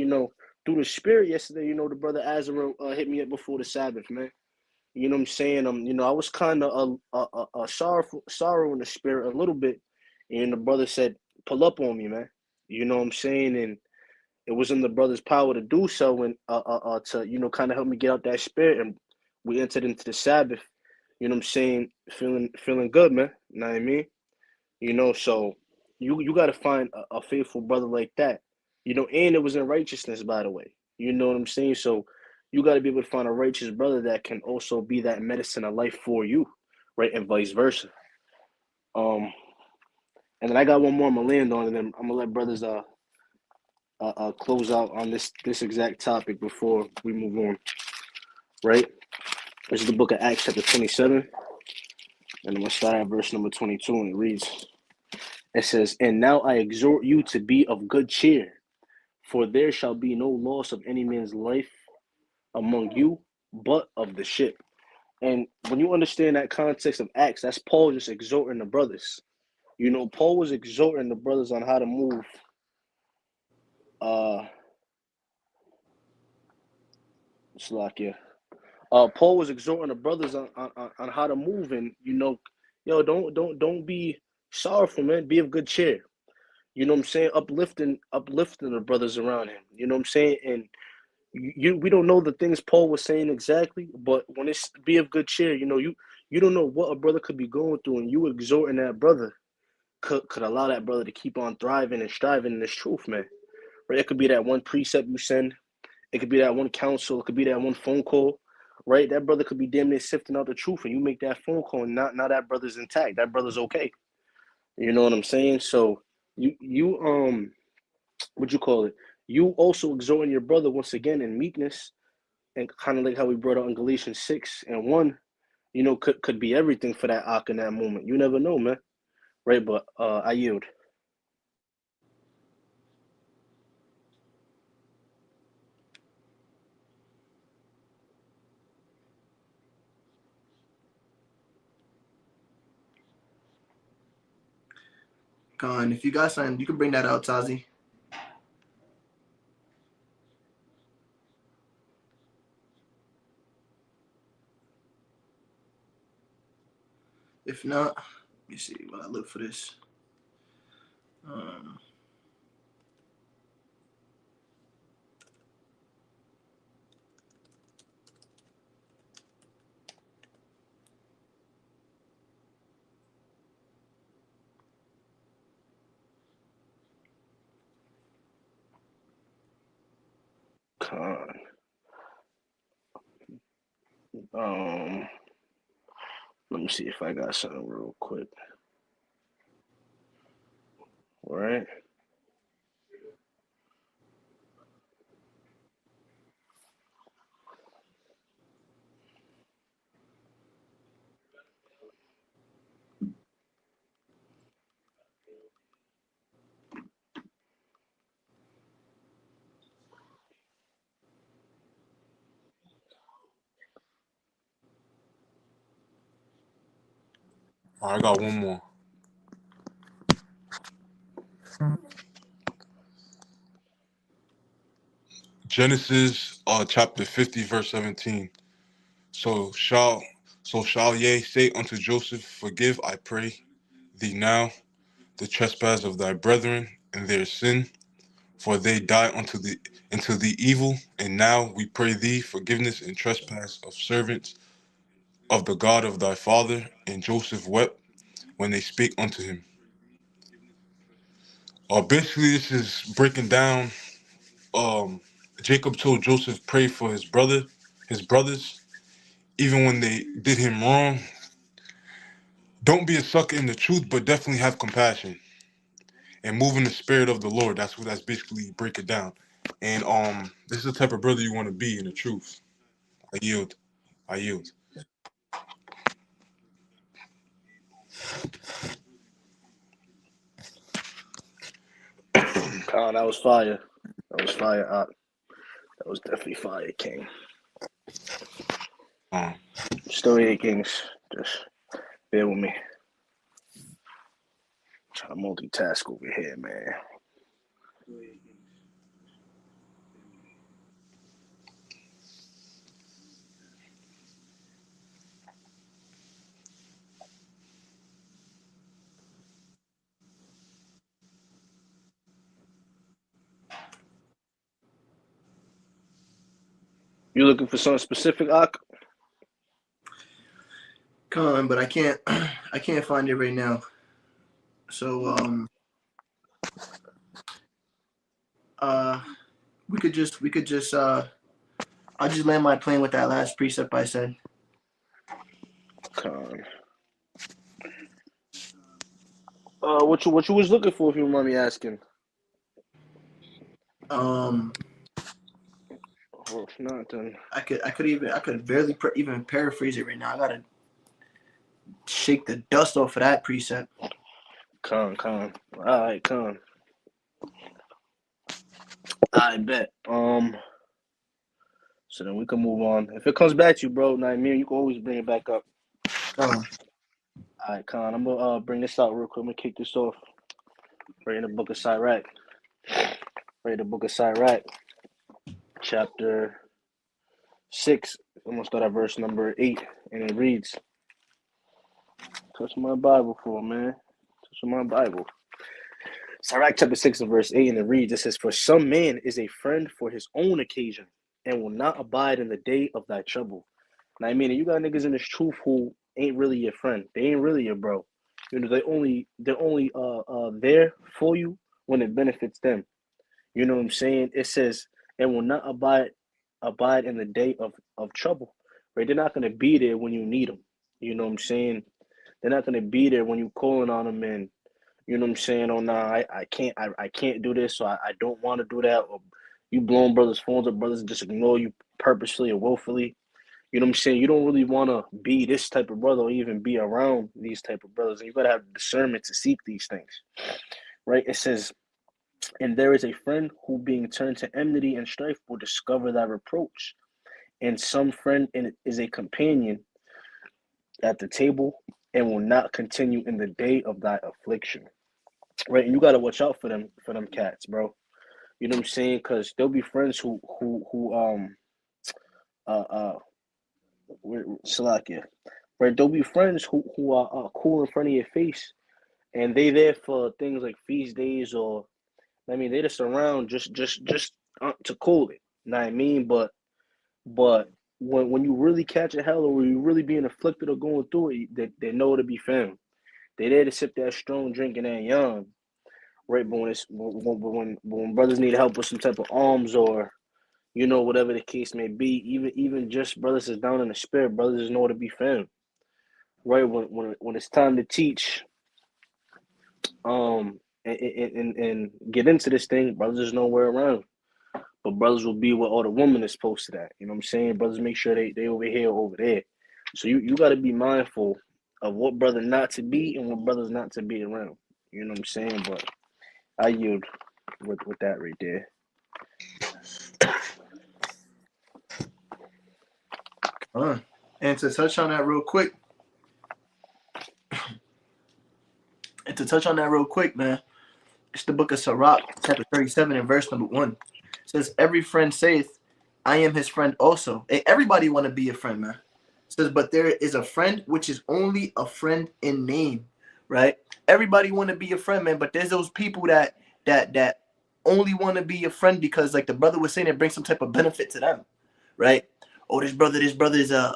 through the spirit yesterday, the brother Azariah hit me up before the Sabbath, man. You know what I'm saying? I was kind of a sorrow in the spirit a little bit, and the brother said, "Pull up on me, man." You know what I'm saying? And it was in the brother's power to do so, and to kind of help me get out that spirit, and we entered into the Sabbath. You know what I'm saying? Feeling good, man. You know what I mean? So you got to find a faithful brother like that. And it was in righteousness, by the way. You know what I'm saying? So you got to be able to find a righteous brother that can also be that medicine of life for you, right? And vice versa. Um, and then I got one more I'm gonna land on, and then I'm gonna let brothers close out on this exact topic before we move on, right? This is the book of Acts, chapter 27, and I'm gonna start at verse number 22, and it reads. It says, "And now I exhort you to be of good cheer, for there shall be no loss of any man's life among you, but of the ship." And when you understand that context of Acts, that's Paul just exhorting the brothers. Paul was exhorting the brothers on how to move. Slovakia. Paul was exhorting the brothers on how to move, and don't be sorrowful, man. Be of good cheer. You know what I'm saying? Uplifting the brothers around him. You know what I'm saying? And we don't know the things Paul was saying exactly, but when it's be of good cheer, you don't know what a brother could be going through, and you exhorting that brother could allow that brother to keep on thriving and striving in this truth, man. Right? It could be that one precept you send, it could be that one counsel, it could be that one phone call, right? That brother could be damn near sifting out the truth, and you make that phone call, and not now that brother's intact, that brother's okay. You know what I'm saying? So you what you call it? You also exhorting your brother once again in meekness, and kind of like how we brought out in Galatians 6:1, could be everything for that Ak in that moment. You never know, man. Right? But I yield. Con, if you got something, you can bring that out, Tazi. If not, let me see while I look for this. Con. Um, Let me see if I got something real quick. All right. I got one more. Genesis chapter 50 verse 17. So shall ye say unto Joseph, Forgive, I pray thee now, the trespass of thy brethren and their sin, for they die into the evil. And now we pray thee forgiveness and trespass of servants of the God of thy father. And Joseph wept when they spake unto him. Basically, this is breaking down. Jacob told Joseph pray for his brothers, even when they did him wrong. Don't be a sucker in the truth, but definitely have compassion and move in the spirit of the Lord. That's basically break it down. And this is the type of brother you want to be in the truth. I yield. I yield. Oh, that was fire. That was fire. That was definitely fire, King. Still here, Kings. Just bear with me. Trying to multitask over here, man. You looking for something specific, Ak? Con, but I can't find it right now. So we could just I'll just land my plane with that last precept I said. Con. What you was looking for, if you don't mind me asking? If not, then I could barely even paraphrase it right now. I gotta shake the dust off of that precept. Con. All right, Con. I bet. So then we can move on. If it comes back to you, bro, Naimir, you can always bring it back up. All right, Con. I'm gonna bring this out real quick. I'm gonna kick this off. Right in the book of Sirach. Chapter 6. I'm gonna start at verse number 8, and it reads. Touch my Bible for man. Touch my Bible. Sirach chapter 6 and verse 8, and it reads, it says, For some man is a friend for his own occasion, and will not abide in the day of thy trouble. Now, I mean, you got niggas in this truth who ain't really your friend. They ain't really your bro. You know, they're only there for you when it benefits them. You know what I'm saying? It says, and will not abide in the day of trouble. Right? They're not gonna be there when you need them. You know what I'm saying? They're not gonna be there when you calling on them, and you know what I'm saying? Oh nah, I can't do this, so I don't want to do that. Or you blowing brothers' phones up, brothers just ignore you purposely or willfully. You know what I'm saying? You don't really want to be this type of brother or even be around these type of brothers. And you gotta have discernment to seek these things. Right? It says, and there is a friend who being turned to enmity and strife will discover thy reproach. And some friend is a companion at the table and will not continue in the day of thy affliction. Right? And you gotta watch out for them cats, bro. You know what I'm saying? Because there'll be friends who Salakia. Right? There'll be friends who are cool in front of your face, and they there for things like feast days, or I mean they just around just to cool it. You know what I mean? But when you really catch a hell, or you really being afflicted or going through it, they know to be found. They there to sip that strong drink and that yarn. Right, but when brothers need help with some type of alms, or you know, whatever the case may be, even just brothers is down in the spirit, brothers is nowhere to be found. Right, when it's time to teach, and get into this thing, brothers is nowhere around. But brothers will be where all the women is posted at. You know what I'm saying? Brothers make sure they over here or over there. So you got to be mindful of what brother not to be and what brothers not to be around. You know what I'm saying? But I yield with that right there. And to touch on that real quick, man, it's the book of Sirach, chapter 37 and verse number 1. It says, every friend saith, I am his friend also. Hey, everybody want to be a friend, man. Says, but there is a friend which is only a friend in name, right? Everybody want to be a friend, man, but there's those people that only want to be a friend because, like the brother was saying, it brings some type of benefit to them, right? Oh, this brother is got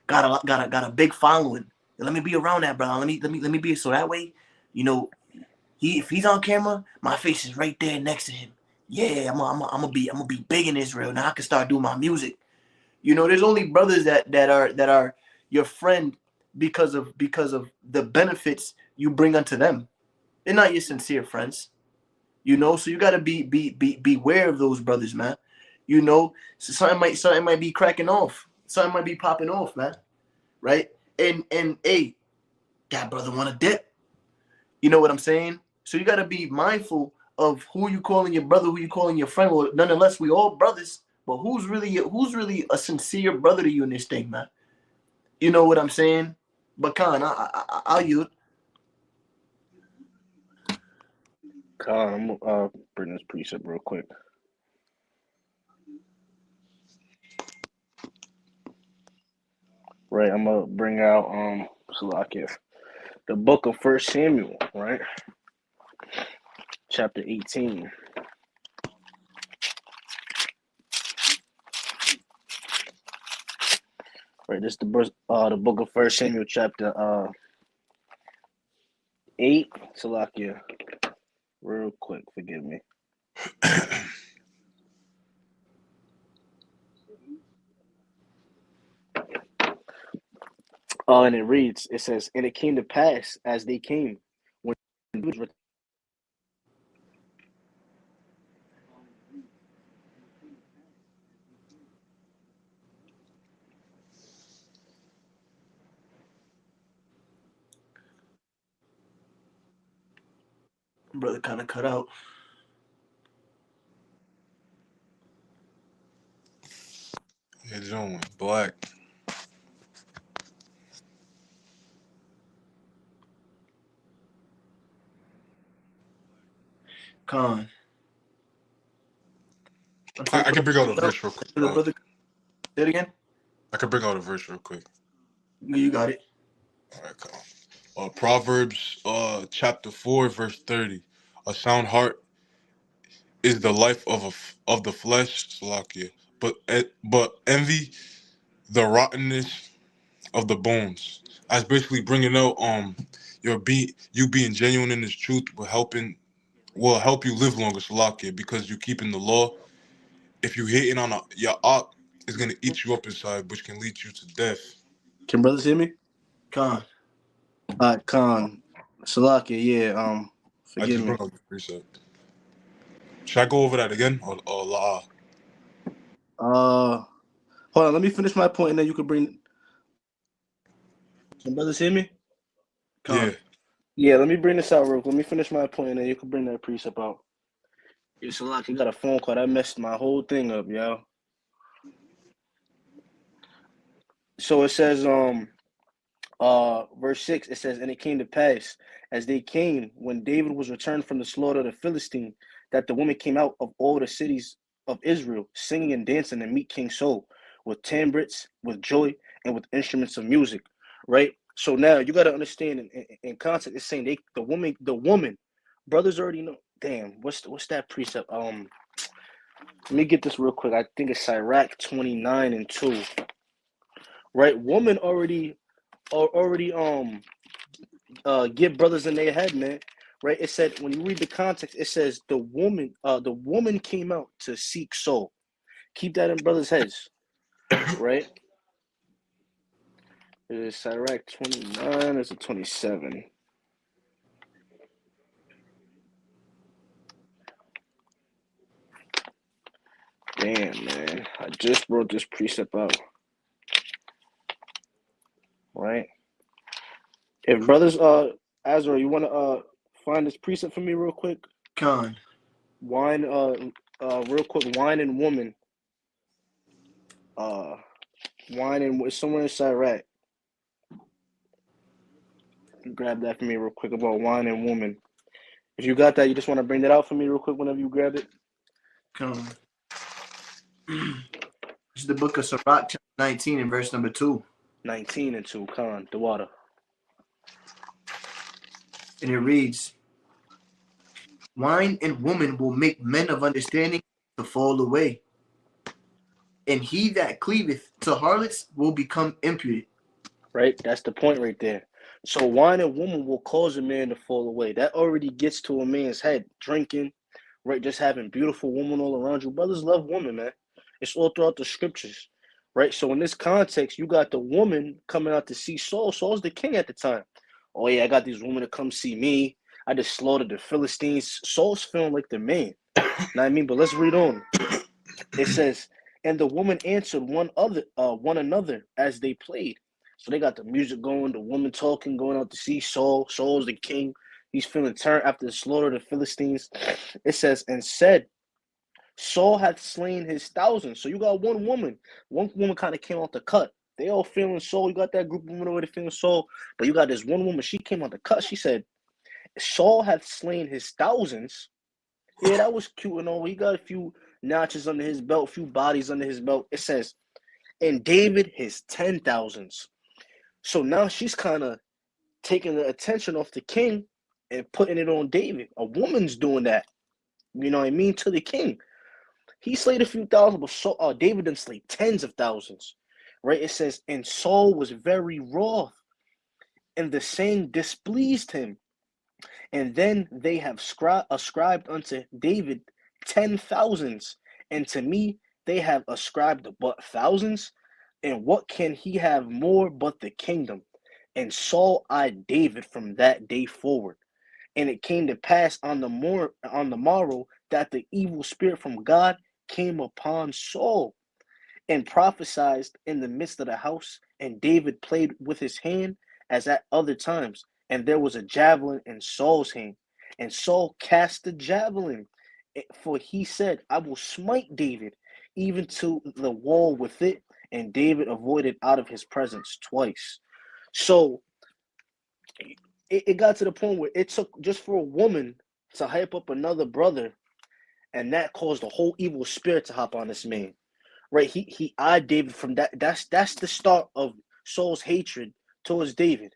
a big following. Let me be around that brother. Let me be so that way, you know, if he's on camera, my face is right there next to him. Yeah, I'm gonna be big in Israel. Now I can start doing my music. You know, there's only brothers that are your friend because of the benefits you bring unto them. They're not your sincere friends. You know, so you gotta beware of those brothers, man. You know, so something might be cracking off. Something might be popping off, man. Right? And hey, that brother wanna dip. You know what I'm saying? So you gotta be mindful of who you calling your brother, who you calling your friend. Well, nonetheless, we all brothers, but who's really a sincere brother to you in this thing, man? You know what I'm saying? But Khan, I'll you. Khan, I'm bring this precept real quick. Right, I'm gonna bring out Salakia, the book of First Samuel, right, chapter 18. Right, this is the book of First Samuel, chapter 8. Salakia, real quick, forgive me. And it reads, it says, and it came to pass as they came when Brother kind of cut out. Yeah, John, black. Khan. I can bring out a verse real quick. The brother, say it again. I can bring out a verse real quick. You got it. All right, come on. Proverbs chapter 4, verse 30. A sound heart is the life of the flesh, Salakia, but envy the rottenness of the bones. That's basically bringing out you being genuine in this truth will help you live longer, Salakia, because you keeping the law. If you hating on your op, it's gonna eat you up inside, which can lead you to death. Can brothers hear me? Khan. Khan, Salakia, yeah. I Forgive just me. bring out the precept. Should I go over that again or la? Hold on. Let me finish my point, and then you can bring. Can brothers hear me? Khan. Yeah. Yeah. Let me bring this out real quick. Let me finish my point, and then you can bring that precept out. Yeah, Salakia, you got a phone call that messed my whole thing up, yo. So it says, verse 6, it says, and it came to pass as they came when David was returned from the slaughter of the Philistine, that the women came out of all the cities of Israel, singing and dancing to meet King Saul with timbrels, with joy, and with instruments of music. Right. So now you got to understand in context, it's saying the woman, brothers already know. Damn, what's that precept? Let me get this real quick. I think it's Sirach 29 and 2. Right, woman already get brothers in their head, man. Right? It said when you read the context, it says the woman came out to seek Saul. Keep that in brothers' heads, right? It is Sirach 29, it's a 27. Damn, man. I just wrote this precept out. Right? If brothers Azra, you wanna find this precept for me real quick? Khan. Wine real quick, wine and woman. Wine and it's somewhere inside right. Grab that for me real quick about wine and woman. If you got that, you just want to bring that out for me real quick whenever you grab it. Khan. This is the book of Sirach, chapter 19 and verse number 2. 19 and 2. Khan, the water. And it reads, wine and woman will make men of understanding to fall away. And he that cleaveth to harlots will become impudent. Right? That's the point right there. So wine and woman will cause a man to fall away. That already gets to a man's head. Drinking, right? Just having beautiful women all around you. Brothers love women, man. It's all throughout the scriptures. Right? So in this context, you got the woman coming out to see Saul. Saul's the king at the time. Oh yeah, I got these women to come see me. I just slaughtered the Philistines. Saul's feeling like the man. Know what I mean? But let's read on. It says, and the woman answered one another as they played. So they got the music going, the woman talking, going out to see Saul. Saul's the king. He's feeling turned after the slaughter of the Philistines. It says, and said, Saul hath slain his thousands. So you got one woman. One woman kind of came out the cut. They all feeling Saul. You got that group of women over there feeling Saul. But you got this one woman. She came out the cut. She said, Saul hath slain his thousands. Yeah, that was cute and all. He got a few notches under his belt, a few bodies under his belt. It says, and David his 10,000s. So now she's kind of taking the attention off the king and putting it on David. A woman's doing that. You know what I mean? To the king. He slayed a few thousand, but David done slayed tens of thousands. Right? It says, and Saul was very wroth, and the saying displeased him. And then they have ascribed unto David 10,000s, and to me they have ascribed but thousands. And what can he have more but the kingdom? And Saul eyed David from that day forward. And it came to pass on the morrow that the evil spirit from God came upon Saul, and prophesied in the midst of the house. And David played with his hand as at other times. And there was a javelin in Saul's hand. And Saul cast the javelin, for he said, I will smite David, even to the wall with it. And David avoided out of his presence twice. So it got to the point where it took just for a woman to hype up another brother, and that caused the whole evil spirit to hop on this man. Right? He eyed David from that. That's the start of Saul's hatred towards David.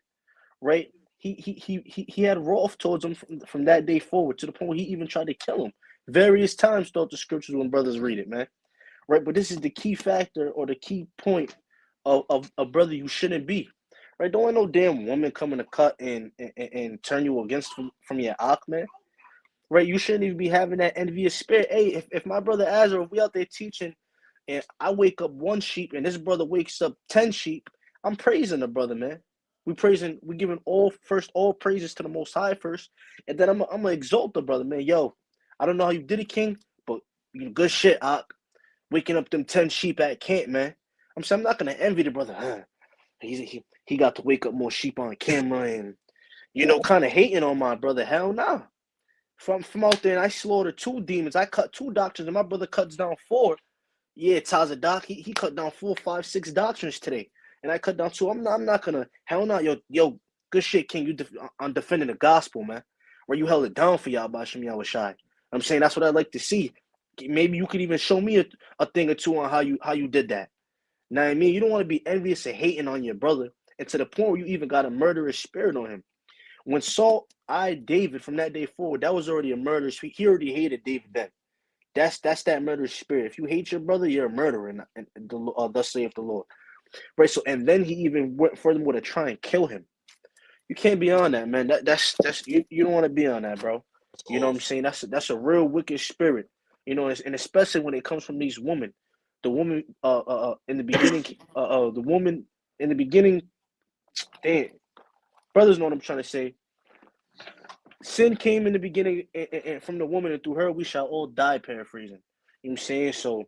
Right? He had wrath towards him from that day forward, to the point where he even tried to kill him various times throughout the scriptures when brothers read it, man. Right? But this is the key factor or the key point of a brother you shouldn't be. Right? Don't let no damn woman come in a cut and turn you against from your ak, man. Right? You shouldn't even be having that envious spirit. Hey, if my brother Azar, if we out there teaching, and I wake up one sheep and this brother wakes up 10 sheep, I'm praising the brother, man. We giving all praises to the Most High first, and then I'm gonna exalt the brother, man. Yo, I don't know how you did it, King, but you good shit, Ak. Waking up them 10 sheep at camp, man. I'm saying I'm not gonna envy the brother. He got to wake up more sheep on camera and kind of hating on my brother. Hell nah. From out there, and I slaughtered 2 demons. I cut 2 doctrines, and my brother cuts down 4. Yeah, Taza Doc, he cut down 4, 5, 6 doctrines today, and I cut down 2. I'm not gonna, hell no, yo, good shit, King. I'm defending the gospel, man. Where you held it down for y'all, Bashim Yahushai. I'm saying that's what I'd like to see. Maybe you could even show me a thing or two on how you did that. Now, I mean, you don't want to be envious and hating on your brother, and to the point where you even got a murderous spirit on him. When Saul eyed David from that day forward, that was already a murderous. He already hated David then. That's that murderous spirit. If you hate your brother, you're a murderer, and thus saith the Lord. Right. So, and then he even went furthermore to try and kill him. You can't be on that, man. That's you don't want to be on that, bro. You know what I'm saying? That's a real wicked spirit. And especially when it comes from these women. The woman in the beginning, the woman in the beginning. Damn, brothers know what I'm trying to say. Sin came in the beginning, and from the woman, and through her we shall all die, paraphrasing. You know what I'm saying? So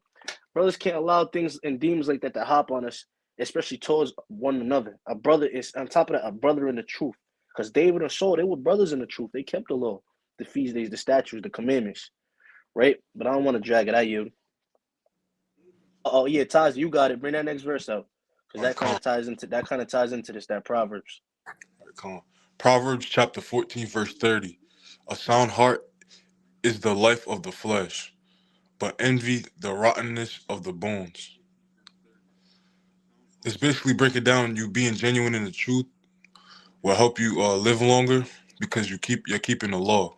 brothers can't allow things and demons like that to hop on us, especially towards one another. A brother is, on top of that, a brother in the truth. Because David and Saul, they were brothers in the truth. They kept the law, the feast days, the statutes, the commandments. Right? But I don't want to drag it at you. Oh yeah, Taz, you got it. Bring that next verse out. Because that kind of ties into this, that Proverbs. Come on. Proverbs chapter 14, verse 30. A sound heart is the life of the flesh. but envy the rottenness of the bones. It's basically breaking down you being genuine in the truth will help you live longer because you're keeping the law.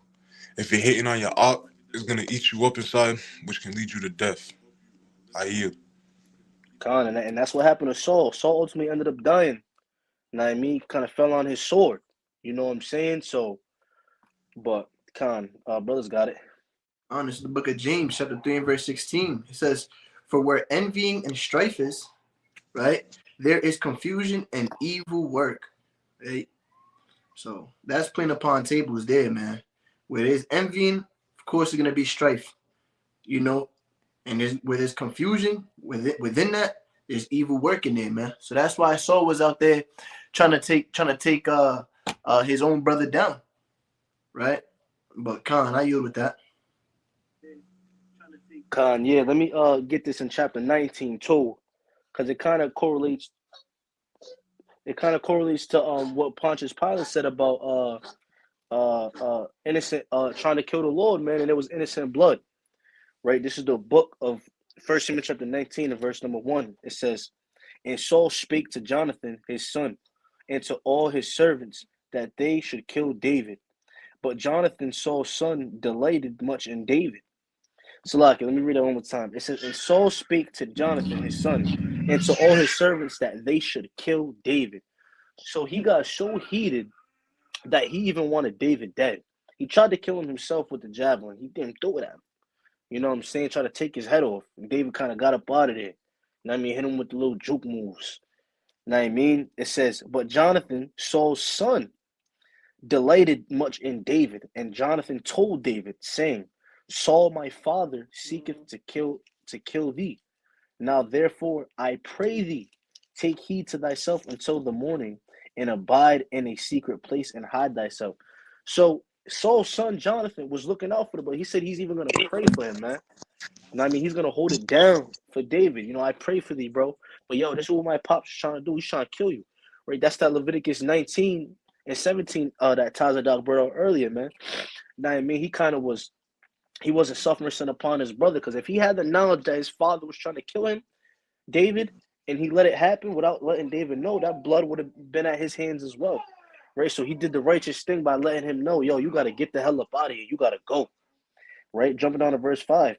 If you're hating on your op, it's gonna eat you up inside, which can lead you to death. I yield. Khan, and that's what happened to Saul. Saul ultimately ended up dying. You know what I mean? Kind of fell on his sword. You know what I'm saying? So, but Khan, brothers got it. Honest, the book of James, chapter 3 and verse 16. It says, "For where envying and strife is, right, there is confusion and evil work." Right? So that's playing upon tables there, man. Where there's envying, of course, there's gonna be strife, you know, and where there's confusion within that, there's evil work in there, man. So that's why Saul was out there trying to take his own brother down, right? But Khan, I yield with that. Khan, yeah, let me get this in chapter 19 too, because it kind of correlates. It kind of correlates to what Pontius Pilate said about innocent trying to kill the Lord, man, and it was innocent blood, right? This is the book of First Samuel chapter 19 and verse number 1. It says, "And Saul spake to Jonathan his son, and to all his servants, that they should kill David. But Jonathan, Saul's son, delighted much in David." So, let me read it one more time. It says, "And Saul spake to Jonathan his son, and to all his servants, that they should kill David." So he got so heated that he even wanted David dead. He tried to kill him himself with the javelin. He didn't throw it at him. You know what I'm saying? Try to take his head off. And David kind of got up out of there. You know what I mean? Hit him with the little juke moves. You know what I mean? It says, "But Jonathan, Saul's son, delighted much in David. And Jonathan told David, saying, Saul my father seeketh to kill thee. Now therefore I pray thee, take heed to thyself until the morning, and abide in a secret place and hide thyself." So Saul's son Jonathan was looking out for the boy. He said he's even gonna pray for him, man. And I mean, he's gonna hold it down for David. You know, I pray for thee, bro. But yo, this is what my pops is trying to do. He's trying to kill you, right? That's that Leviticus 19 and 17 that Taza Dog brought out earlier, man. Now, I mean, he wasn't suffering upon his brother, because if he had the knowledge that his father was trying to kill him, David, and he let it happen without letting David know, that blood would have been at his hands as well, right? So he did the righteous thing by letting him know, yo, you got to get the hell up out of here. You got to go, right? Jumping down to verse 5.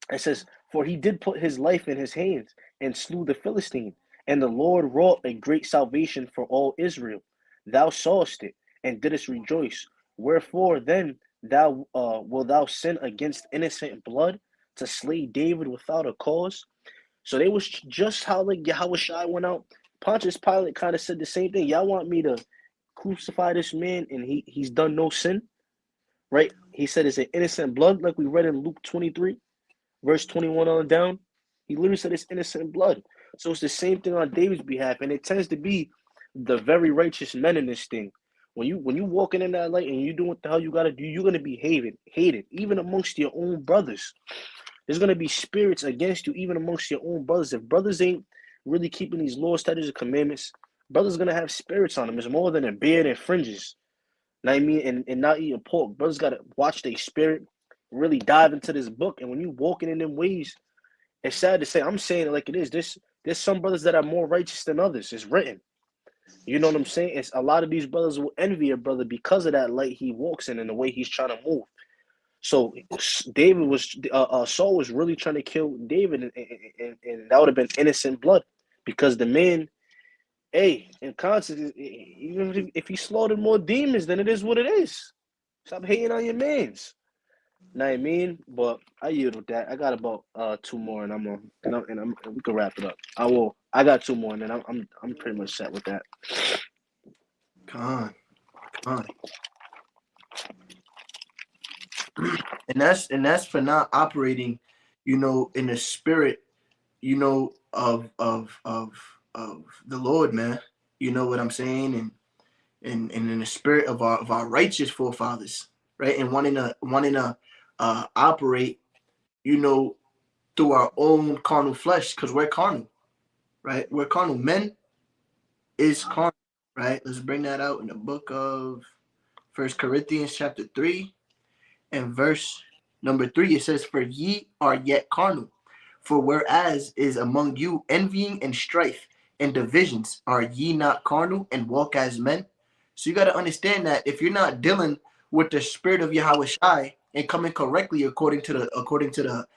It says, "For he did put his life in his hands and slew the Philistine, and the Lord wrought a great salvation for all Israel. Thou sawest it, and didst rejoice. Wherefore then thou wilt thou sin against innocent blood to slay David without a cause?" So they was just how like Yahushua went out. Pontius Pilate kind of said the same thing. Y'all want me to crucify this man, and he's done no sin, right? He said it's an innocent blood, like we read in Luke 23. Verse 21 on down, he literally said it's innocent blood. So it's the same thing on David's behalf, and it tends to be the very righteous men in this thing. When you walking in that light and you doing what the hell you gotta do, you're gonna be hated, even amongst your own brothers. There's gonna be spirits against you, even amongst your own brothers. If brothers ain't really keeping these laws, statutes, and commandments, brothers gonna have spirits on them. It's more than a beard and fringes. Know what I mean? And not eating pork. Brothers gotta watch their spirit, really dive into this book. And when you walking in them ways, it's sad to say, I'm saying it like it is. There's some brothers that are more righteous than others. It's written. You know what I'm saying? It's a lot of these brothers will envy a brother because of that light he walks in and the way he's trying to move. So Saul was really trying to kill David, and that would have been innocent blood, because the man, hey, in context, even if he slaughtered more demons, then it is what it is. Stop hating on your mans. Know what I mean? But I yield with that. I got about two more, and we can wrap it up. I got two more, and then I'm pretty much set with that. Come on. And that's for not operating, in the spirit, of the Lord, man. You know what I'm saying? And in the spirit of our righteous forefathers, right? And wanting to operate, through our own carnal flesh, because we're carnal, right? We're carnal. Men is carnal, right? Let's bring that out in the book of 1 Corinthians chapter 3 and verse Number 3, it says, for ye are yet carnal. For whereas is among you envying and strife and divisions, are ye not carnal and walk as men? So you got to understand that if you're not dealing with the spirit of Yahweh Shai and coming correctly according to the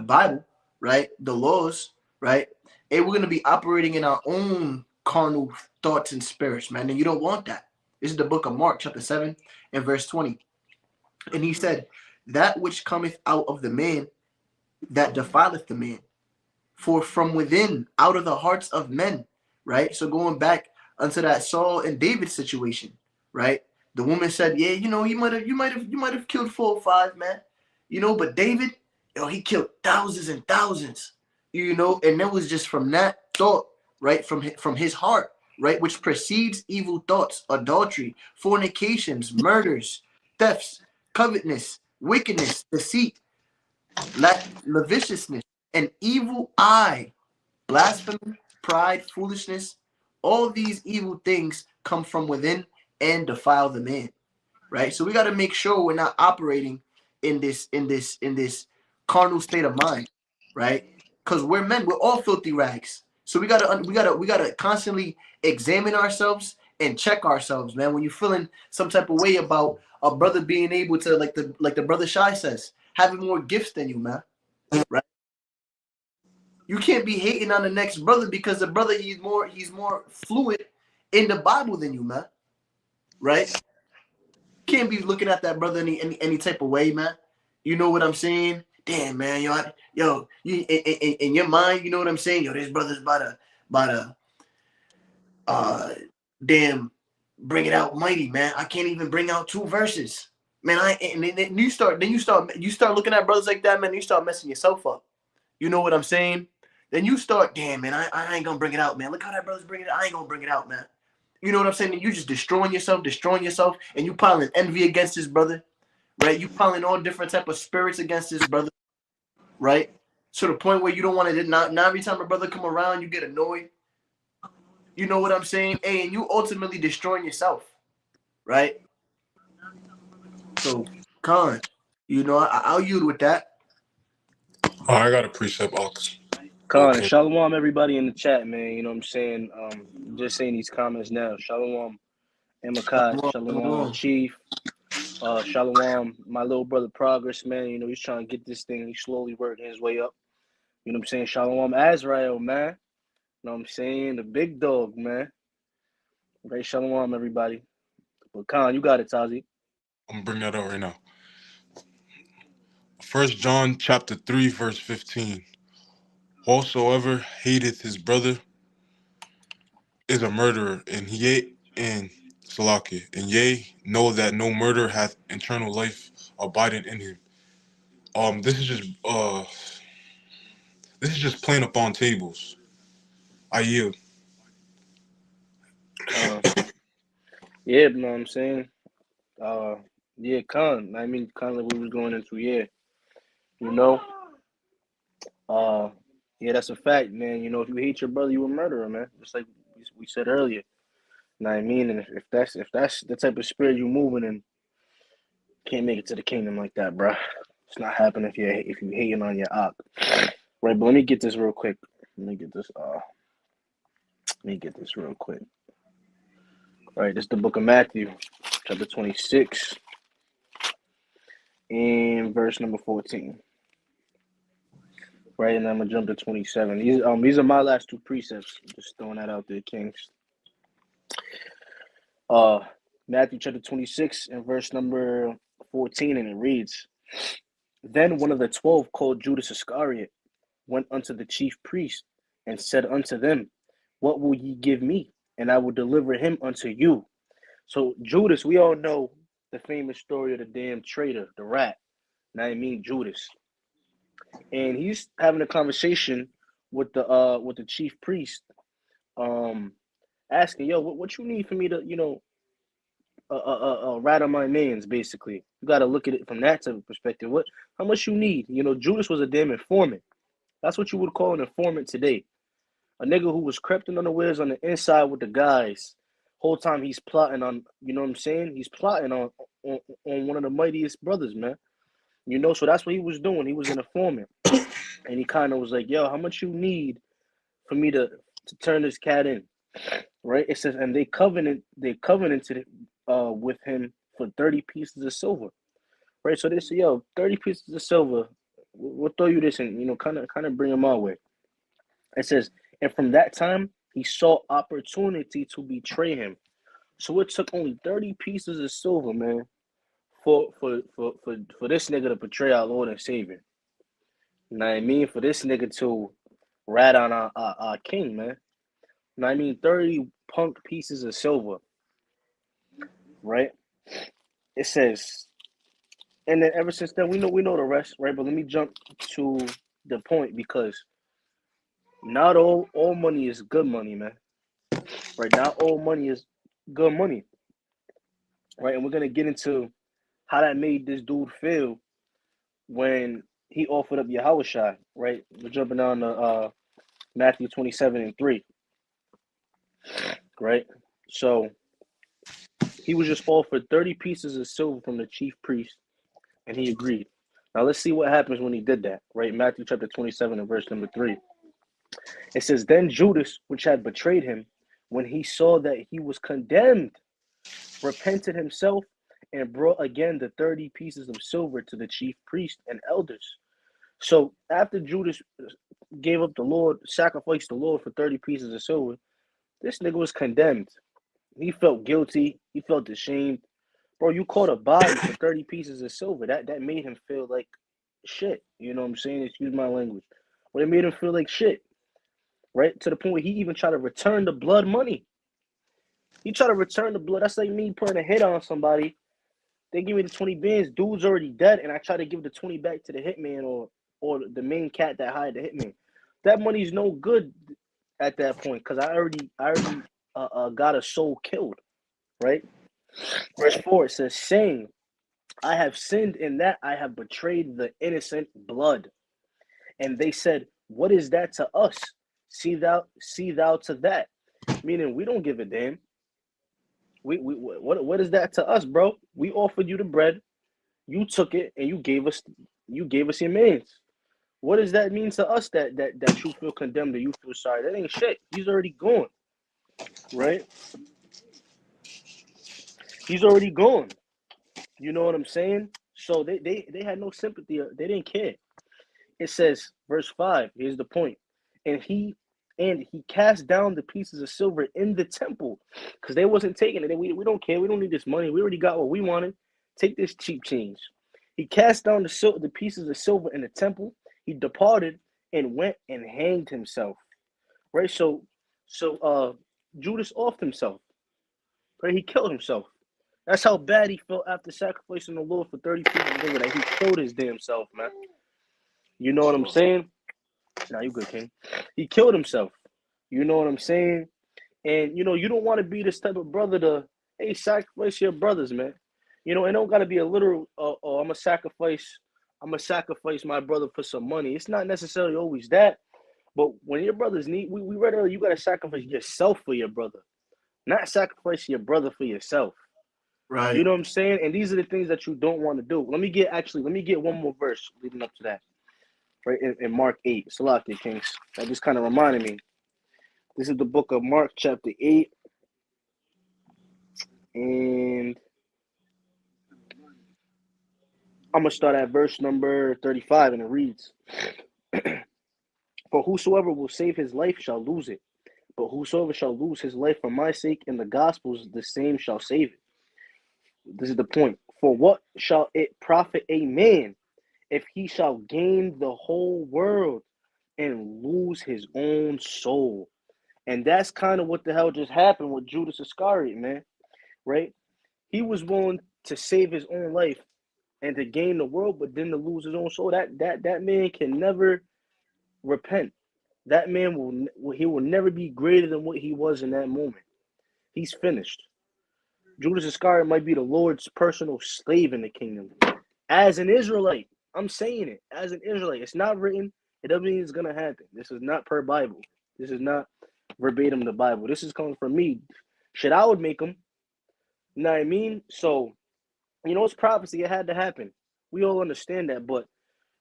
Bible, right, the laws, right, and we're gonna be operating in our own carnal thoughts and spirits, man. And you don't want that. This is the book of Mark, chapter 7 and verse 20. And he said, that which cometh out of the man, that defileth the man. For from within, out of the hearts of men, right? So going back unto that Saul and David situation, right? The woman said, yeah, you might have killed 4 or 5, man. But David, he killed thousands and thousands, and that was just from that thought, right? From his heart, right? Which precedes evil thoughts, adultery, fornications, murders, thefts, covetousness, wickedness, deceit, lasciviousness, an evil eye, blasphemy, pride, foolishness. All these evil things come from within and defile the man, right? So we got to make sure we're not operating in this carnal state of mind, right? Because we're men, we're all filthy rags. So we gotta constantly examine ourselves and check ourselves, man. When you're feeling some type of way about a brother being able to, like the brother Shai says, having more gifts than you, man, right? You can't be hating on the next brother because the brother he's more fluent in the Bible than you, man. Right? Can't be looking at that brother any type of way, man. You know what I'm saying? Damn, man, you in your mind, you know what I'm saying? Yo, this brother's about to damn bring it out mighty, man. I can't even bring out 2 verses. Man, and then you start looking at brothers like that, man, you start messing yourself up. You know what I'm saying? Then you start, damn, man, I ain't gonna bring it out, man. Look how that brother's bringing it. I ain't gonna bring it out, man. You know what I'm saying? And you just destroying yourself, and you piling envy against this brother, right? You piling all different type of spirits against this brother, right? To the point where you don't want to. Not every time a brother come around, you get annoyed. You know what I'm saying? Hey, and you ultimately destroying yourself, right? So, Khan, I'll yield with that. Oh, I got a precept, Ox. Khan, Okay. shalom, everybody in the chat, man. You know what I'm saying? Just saying these comments now. Shalom, Emakat, shalom, Chief. Shalom, my little brother Progress, man. He's trying to get this thing. He's slowly working his way up. You know what I'm saying? Shalom, Azrael, man. You know what I'm saying? The big dog, man. Right, shalom, everybody. But Khan, you got it, Tazi. I'm gonna bring that up right now. 1 John chapter 3, verse 15. Whosoever hateth his brother is a murderer, and Salakia, and yea, know that no murderer hath eternal life abiding in him. This is just plain upon tables. I yield. Yeah, you know what I'm saying? Yeah, Khan. I mean, kind of what we was going into, yeah. Yeah, that's a fact, man. If you hate your brother, you a murderer, man. Just like we said earlier. You know what I mean? And if that's the type of spirit you moving in, can't make it to the kingdom like that, bro. It's not happening if you hating on your op. Right, but let me get this real quick. Let me get this real quick. Right, this is the book of Matthew, chapter 26, and verse number 14. Right, and I'm gonna jump to 27. These are my last 2 precepts. Just throwing that out there, Kings. Matthew chapter 26 and verse number 14, and it reads, Then one of the 12, called Judas Iscariot, went unto the chief priest and said unto them, What will ye give me? And I will deliver him unto you. So Judas, we all know the famous story of the damn traitor, the rat. And I mean Judas. And he's having a conversation with the chief priest, asking, yo, what you need for me to, rat on my mans, basically. You got to look at it from that type of perspective. How much you need? Judas was a damn informant. That's what you would call an informant today. A nigga who was crept in unawares on the inside with the guys. Whole time he's plotting on, you know what I'm saying? He's plotting on one of the mightiest brothers, man. You know, so that's what he was doing. He was an informant. And he kind of was like, yo, how much you need for me to turn this cat in? Right? It says, and they covenanted with him for 30 pieces of silver. Right? So they say, yo, 30 pieces of silver, we'll throw you this and, you know, kind of bring him our way. It says, and from that time, he saw opportunity to betray him. So it took only 30 pieces of silver, man, for this nigga to betray our Lord and Savior. You know what I mean? For this nigga to rat on our king, man. You know what I mean? 30 punk pieces of silver. Right? It says, and then ever since then, we know the rest, right? But let me jump to the point because not all money is good money, man. Right? Not all money is good money. Right? And we're gonna get into how that made this dude feel when he offered up Yahushua, right? We're jumping on to Matthew 27:3, right? So he was just offered 30 pieces of silver from the chief priest, and he agreed. Now let's see what happens when he did that, right? Matthew chapter 27 and verse number 3. It says, then Judas, which had betrayed him, when he saw that he was condemned, repented himself and brought again the 30 pieces of silver to the chief priest and elders. So after Judas gave up the Lord, sacrificed the Lord for 30 pieces of silver, this nigga was condemned. He felt guilty. He felt ashamed. Bro, you caught a body for 30 pieces of silver. That made him feel like shit. You know what I'm saying? Excuse my language. But it made him feel like shit. Right? To the point where he even tried to return the blood money. He tried to return the blood. That's like me putting a hit on somebody. They give me the 20 bands. Dude's already dead. And I try to give the 20 back to the hitman or the main cat that hired the hitman. That money's no good at that point because I already got a soul killed. Right? Verse 4, it says, saying, I have sinned in that I have betrayed the innocent blood. And they said, what is that to us? See thou to that. Meaning, we don't give a damn. What is that to us, bro? We offered you the bread, you took it, and you gave us your means. What does that mean to us that you feel condemned or you feel sorry? That ain't shit. He's already gone. Right? He's already gone. You know what I'm saying? So they had no sympathy. They didn't care. It says, verse 5, here's the point. And he cast down the pieces of silver in the temple because they wasn't taking it. We don't care. We don't need this money. We already got what we wanted. Take this cheap change. He cast down the pieces of silver in the temple. He departed and went and hanged himself. Right? So Judas offed himself. Right? He killed himself. That's how bad he felt after sacrificing the Lord for 30 pieces of silver that he killed his damn self, man. You know what I'm saying? Nah, you good, King. He killed himself. You know what I'm saying? And, you know, you don't want to be this type of brother to, hey, sacrifice your brothers, man. You know, it don't got to be a literal, I'm going to sacrifice my brother for some money. It's not necessarily always that. But when your brothers need, we read earlier, you got to sacrifice yourself for your brother. Not sacrifice your brother for yourself. Right. You know what I'm saying? And these are the things that you don't want to do. Let me get one more verse leading up to that. Right in Mark 8. Salakia, Kings. That just kind of reminded me. This is the book of Mark, chapter 8. And I'm going to start at verse number 35, and it reads, for whosoever will save his life shall lose it. But whosoever shall lose his life for my sake in the Gospels, the same shall save it. This is the point. For what shall it profit a man if he shall gain the whole world and lose his own soul? And that's kind of what the hell just happened with Judas Iscariot, man. Right? He was willing to save his own life and to gain the world, but then to lose his own soul. That man can never repent. That man will never be greater than what he was in that moment. He's finished. Judas Iscariot might be the Lord's personal slave in the kingdom. As an Israelite, I'm saying it. As an Israelite, it's not written. It doesn't mean it's going to happen. This is not per Bible. This is not verbatim the Bible. This is coming from me. Shit, I would make them. You know what I mean? So, you know, it's prophecy. It had to happen. We all understand that, but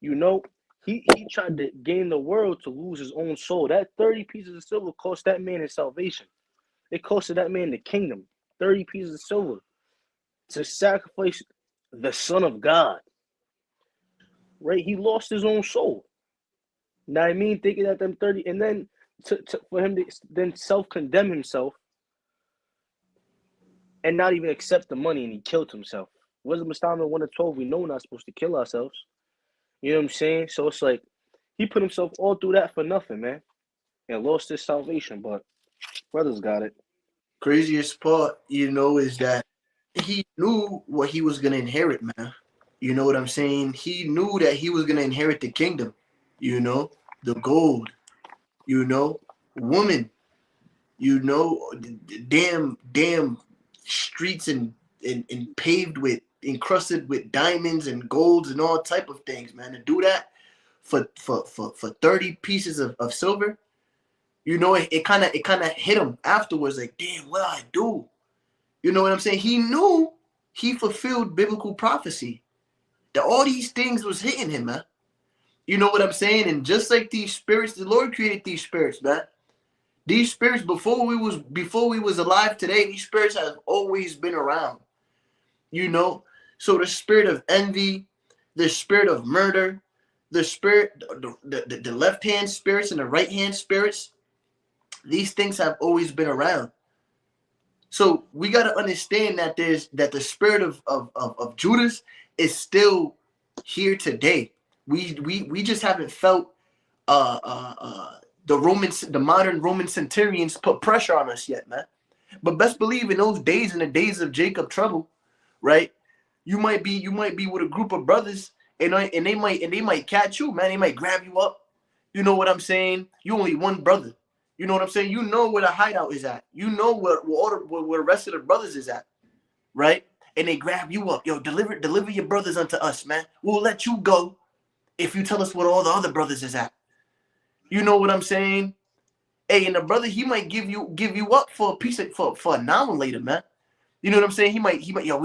you know, he tried to gain the world to lose his own soul. That 30 pieces of silver cost that man his salvation. It costed that man the kingdom. 30 pieces of silver to sacrifice the Son of God. Right? He lost his own soul. Now I mean, thinking that them 30, and then for him to then self-condemn himself and not even accept the money, and he killed himself. Wisdom of Solomon 1-12, we know we're not supposed to kill ourselves. You know what I'm saying? So it's like he put himself all through that for nothing, man, and lost his salvation. But brothers got it. Craziest part, you know, is that he knew what he was gonna inherit, man. You know what I'm saying? He knew that he was gonna inherit the kingdom, you know, the gold, you know, woman, you know, damn streets and paved with, encrusted with diamonds and golds and all type of things, man. To do that for 30 pieces of silver, you know, it kind of hit him afterwards, like, damn, what I do? You know what I'm saying? He knew he fulfilled biblical prophecy. That all these things was hitting him, man. You know what I'm saying? And just like these spirits, the Lord created these spirits, man. These spirits before we was alive today, these spirits have always been around. You know? So the spirit of envy, the spirit of murder, the spirit, the left-hand spirits and the right-hand spirits, these things have always been around. So we got to understand that the spirit of Judas is still here today. We just haven't felt the modern Roman centurions put pressure on us yet, man. But best believe in those days, in the days of Jacob trouble, right? You might be with a group of brothers, and they might catch you, man. They might grab you up. You know what I'm saying? You only one brother. You know what I'm saying? You know where the hideout is at. You know where the rest of the brothers is at, right? And they grab you up. Yo, deliver your brothers unto us, man. We'll let you go if you tell us what all the other brothers is at. You know what I'm saying? Hey, and the brother, he might give you up for a piece of for an hour later, man. You know what I'm saying? He might, yo,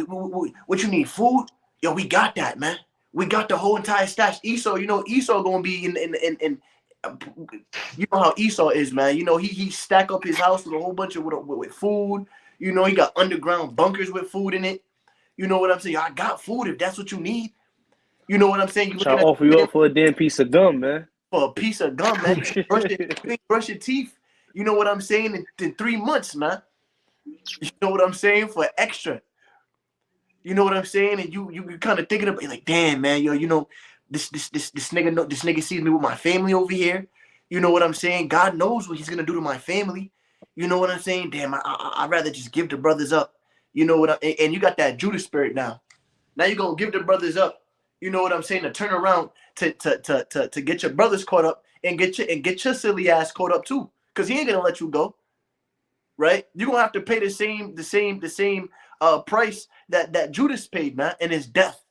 what you need? Food? Yo, we got that, man. We got the whole entire stash. Esau, you know, Esau gonna be in you know how Esau is, man. You know, he stack up his house with a whole bunch of with food. You know, he got underground bunkers with food in it. You know what I'm saying? I got food if that's what you need. You know what I'm saying? You Try looking to at offer you up for a damn piece of gum, man. for a piece of gum, man. You ain't brush your teeth. You know what I'm saying? In 3 months, man. You know what I'm saying? For extra. You know what I'm saying? And you kind of thinking about, like, damn, man, yo, you know, this nigga sees me with my family over here. You know what I'm saying? God knows what he's gonna do to my family. You know what I'm saying? Damn, I'd rather just give the brothers up. You know what? And you got that Judas spirit now. Now you're gonna give the brothers up. You know what I'm saying? To turn around to get your brothers caught up and get your silly ass caught up too, because he ain't gonna let you go. Right? You're gonna have to pay the same price that Judas paid, man, in his death.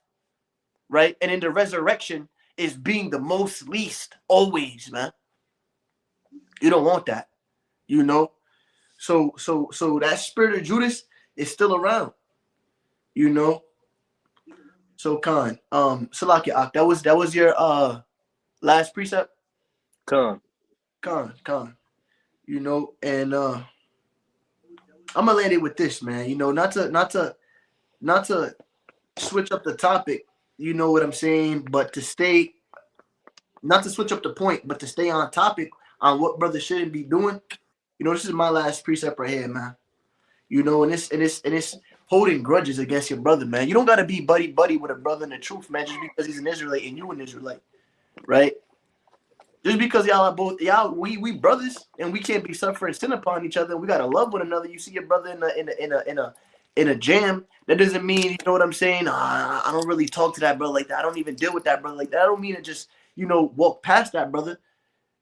Right? And in the resurrection is being the most least always, man. You don't want that, you know. So that spirit of Judas is still around, you know. So Khan, Salakia, that was your last precept. Khan. You know, and I'm gonna land it with this, man. You know, not to switch up the topic. You know what I'm saying, but to stay, not to switch up the point, but to stay on topic on what brothers shouldn't be doing. You know, this is my last precept right here, man. You know, and it's holding grudges against your brother, man. You don't gotta be buddy with a brother in the truth, man, just because he's an Israelite and you an Israelite, right? Just because y'all are both we brothers and we can't be suffering sin upon each other. We gotta love one another. You see your brother in a jam, that doesn't mean, you know what I'm saying? I don't really talk to that brother like that. I don't even deal with that brother like that. I don't mean to just, you know, walk past that brother.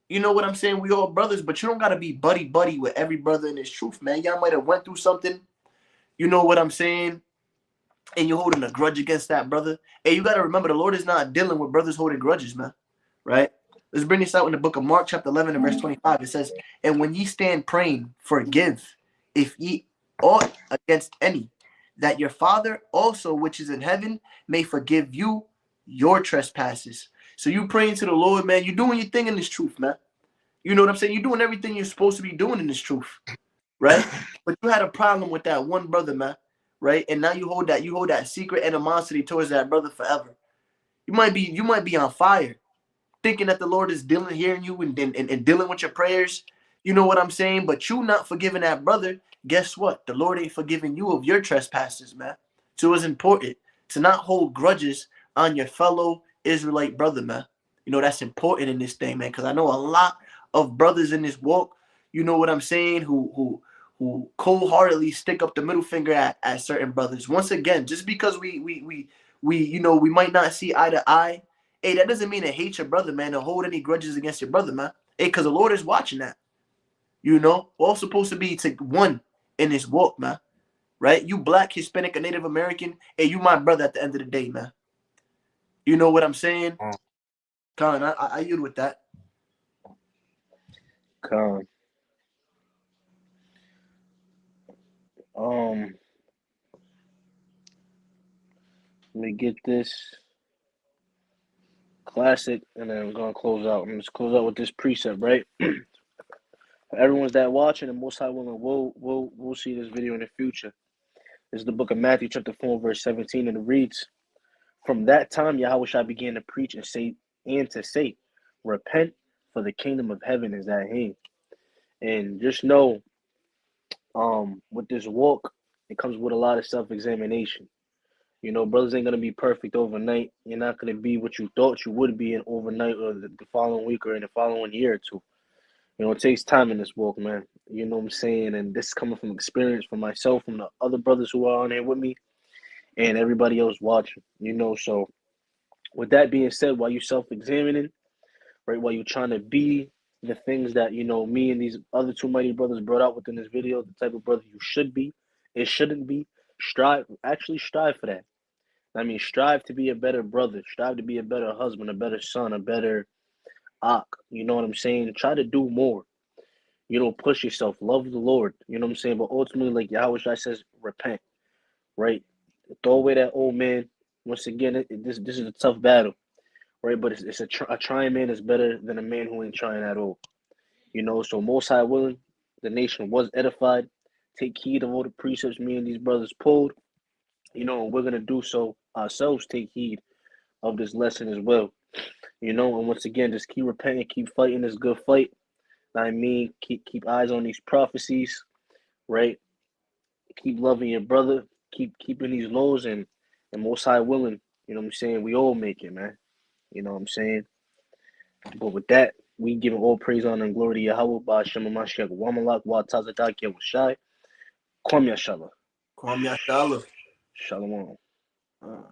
You know what I'm saying? We all brothers, but you don't gotta be buddy with every brother in his truth, man. Y'all might have went through something. You know what I'm saying? And you're holding a grudge against that brother. And you gotta remember, the Lord is not dealing with brothers holding grudges, man. Right? Let's bring this out in the book of Mark, chapter 11 and verse 25. It says, "And when ye stand praying, forgive, if ye ought against any, that your Father also which is in heaven may forgive you your trespasses. So you praying to the Lord, man. You doing your thing in this truth, man. You know what I'm saying? You're doing everything you're supposed to be doing in this truth, right? But you had a problem with that one brother, man, right? And now you hold that secret animosity towards that brother forever. You might be on fire, thinking that the Lord is hearing you and dealing with your prayers. You know what I'm saying? But you not forgiving that brother. Guess what? The Lord ain't forgiving you of your trespasses, man. So it's important to not hold grudges on your fellow Israelite brother, man. You know, that's important in this thing, man, because I know a lot of brothers in this walk, you know what I'm saying, who cold-heartedly stick up the middle finger at certain brothers. Once again, just because we might not see eye to eye, hey, that doesn't mean to hate your brother, man, to hold any grudges against your brother, man. Hey, because the Lord is watching that. You know, we're all supposed to be one in this walk, man. Right? You black, Hispanic, or Native American, hey, you my brother at the end of the day, man. You know what I'm saying? Colin, I yield with that. Con. Let me get this classic, and then I'm gonna close out. I'm just close out with this precept, right? For everyone's that watching, and most high willing, we'll see this video in the future. This is the book of Matthew, chapter 4, verse 17, and it reads, "From that time, Yahushua began to preach and to say, repent, for the kingdom of heaven is at hand." And just know, with this walk, it comes with a lot of self-examination. You know, brothers ain't gonna be perfect overnight. You're not gonna be what you thought you would be in overnight or the following week or in the following year or two. You know, it takes time in this walk, man. You know what I'm saying? And this is coming from experience from myself, from the other brothers who are on here with me, and everybody else watching. You know, so with that being said, while you self-examining, right, while you're trying to be the things that, you know, me and these other two mighty brothers brought out within this video, the type of brother you should be, it shouldn't be, strive for that. I mean, strive to be a better brother, strive to be a better husband, a better son, a better Ak. You know what I'm saying? Try to do more. You know, push yourself, love the Lord. You know what I'm saying? But ultimately, like Yahweh says, repent, right? Throw away that old man. Once again, this is a tough battle, right? But it's a trying man is better than a man who ain't trying at all. You know, so most high willing, the nation was edified. Take heed of all the precepts me and these brothers pulled. You know, and we're gonna do so ourselves. Take heed of this lesson as well. You know, and once again, just keep repenting, keep fighting this good fight. I mean, keep eyes on these prophecies, right? Keep loving your brother, keep keeping these laws, and most high willing, you know what I'm saying? We all make it, man. You know what I'm saying? But with that, we giving all praise, honor, and glory to Yahweh, Ba'ashem Mashiach, Wamalak, Wa Tazadak, Yahushai, Kwam Yashala. Kwam Yashala. Shalom. Uh.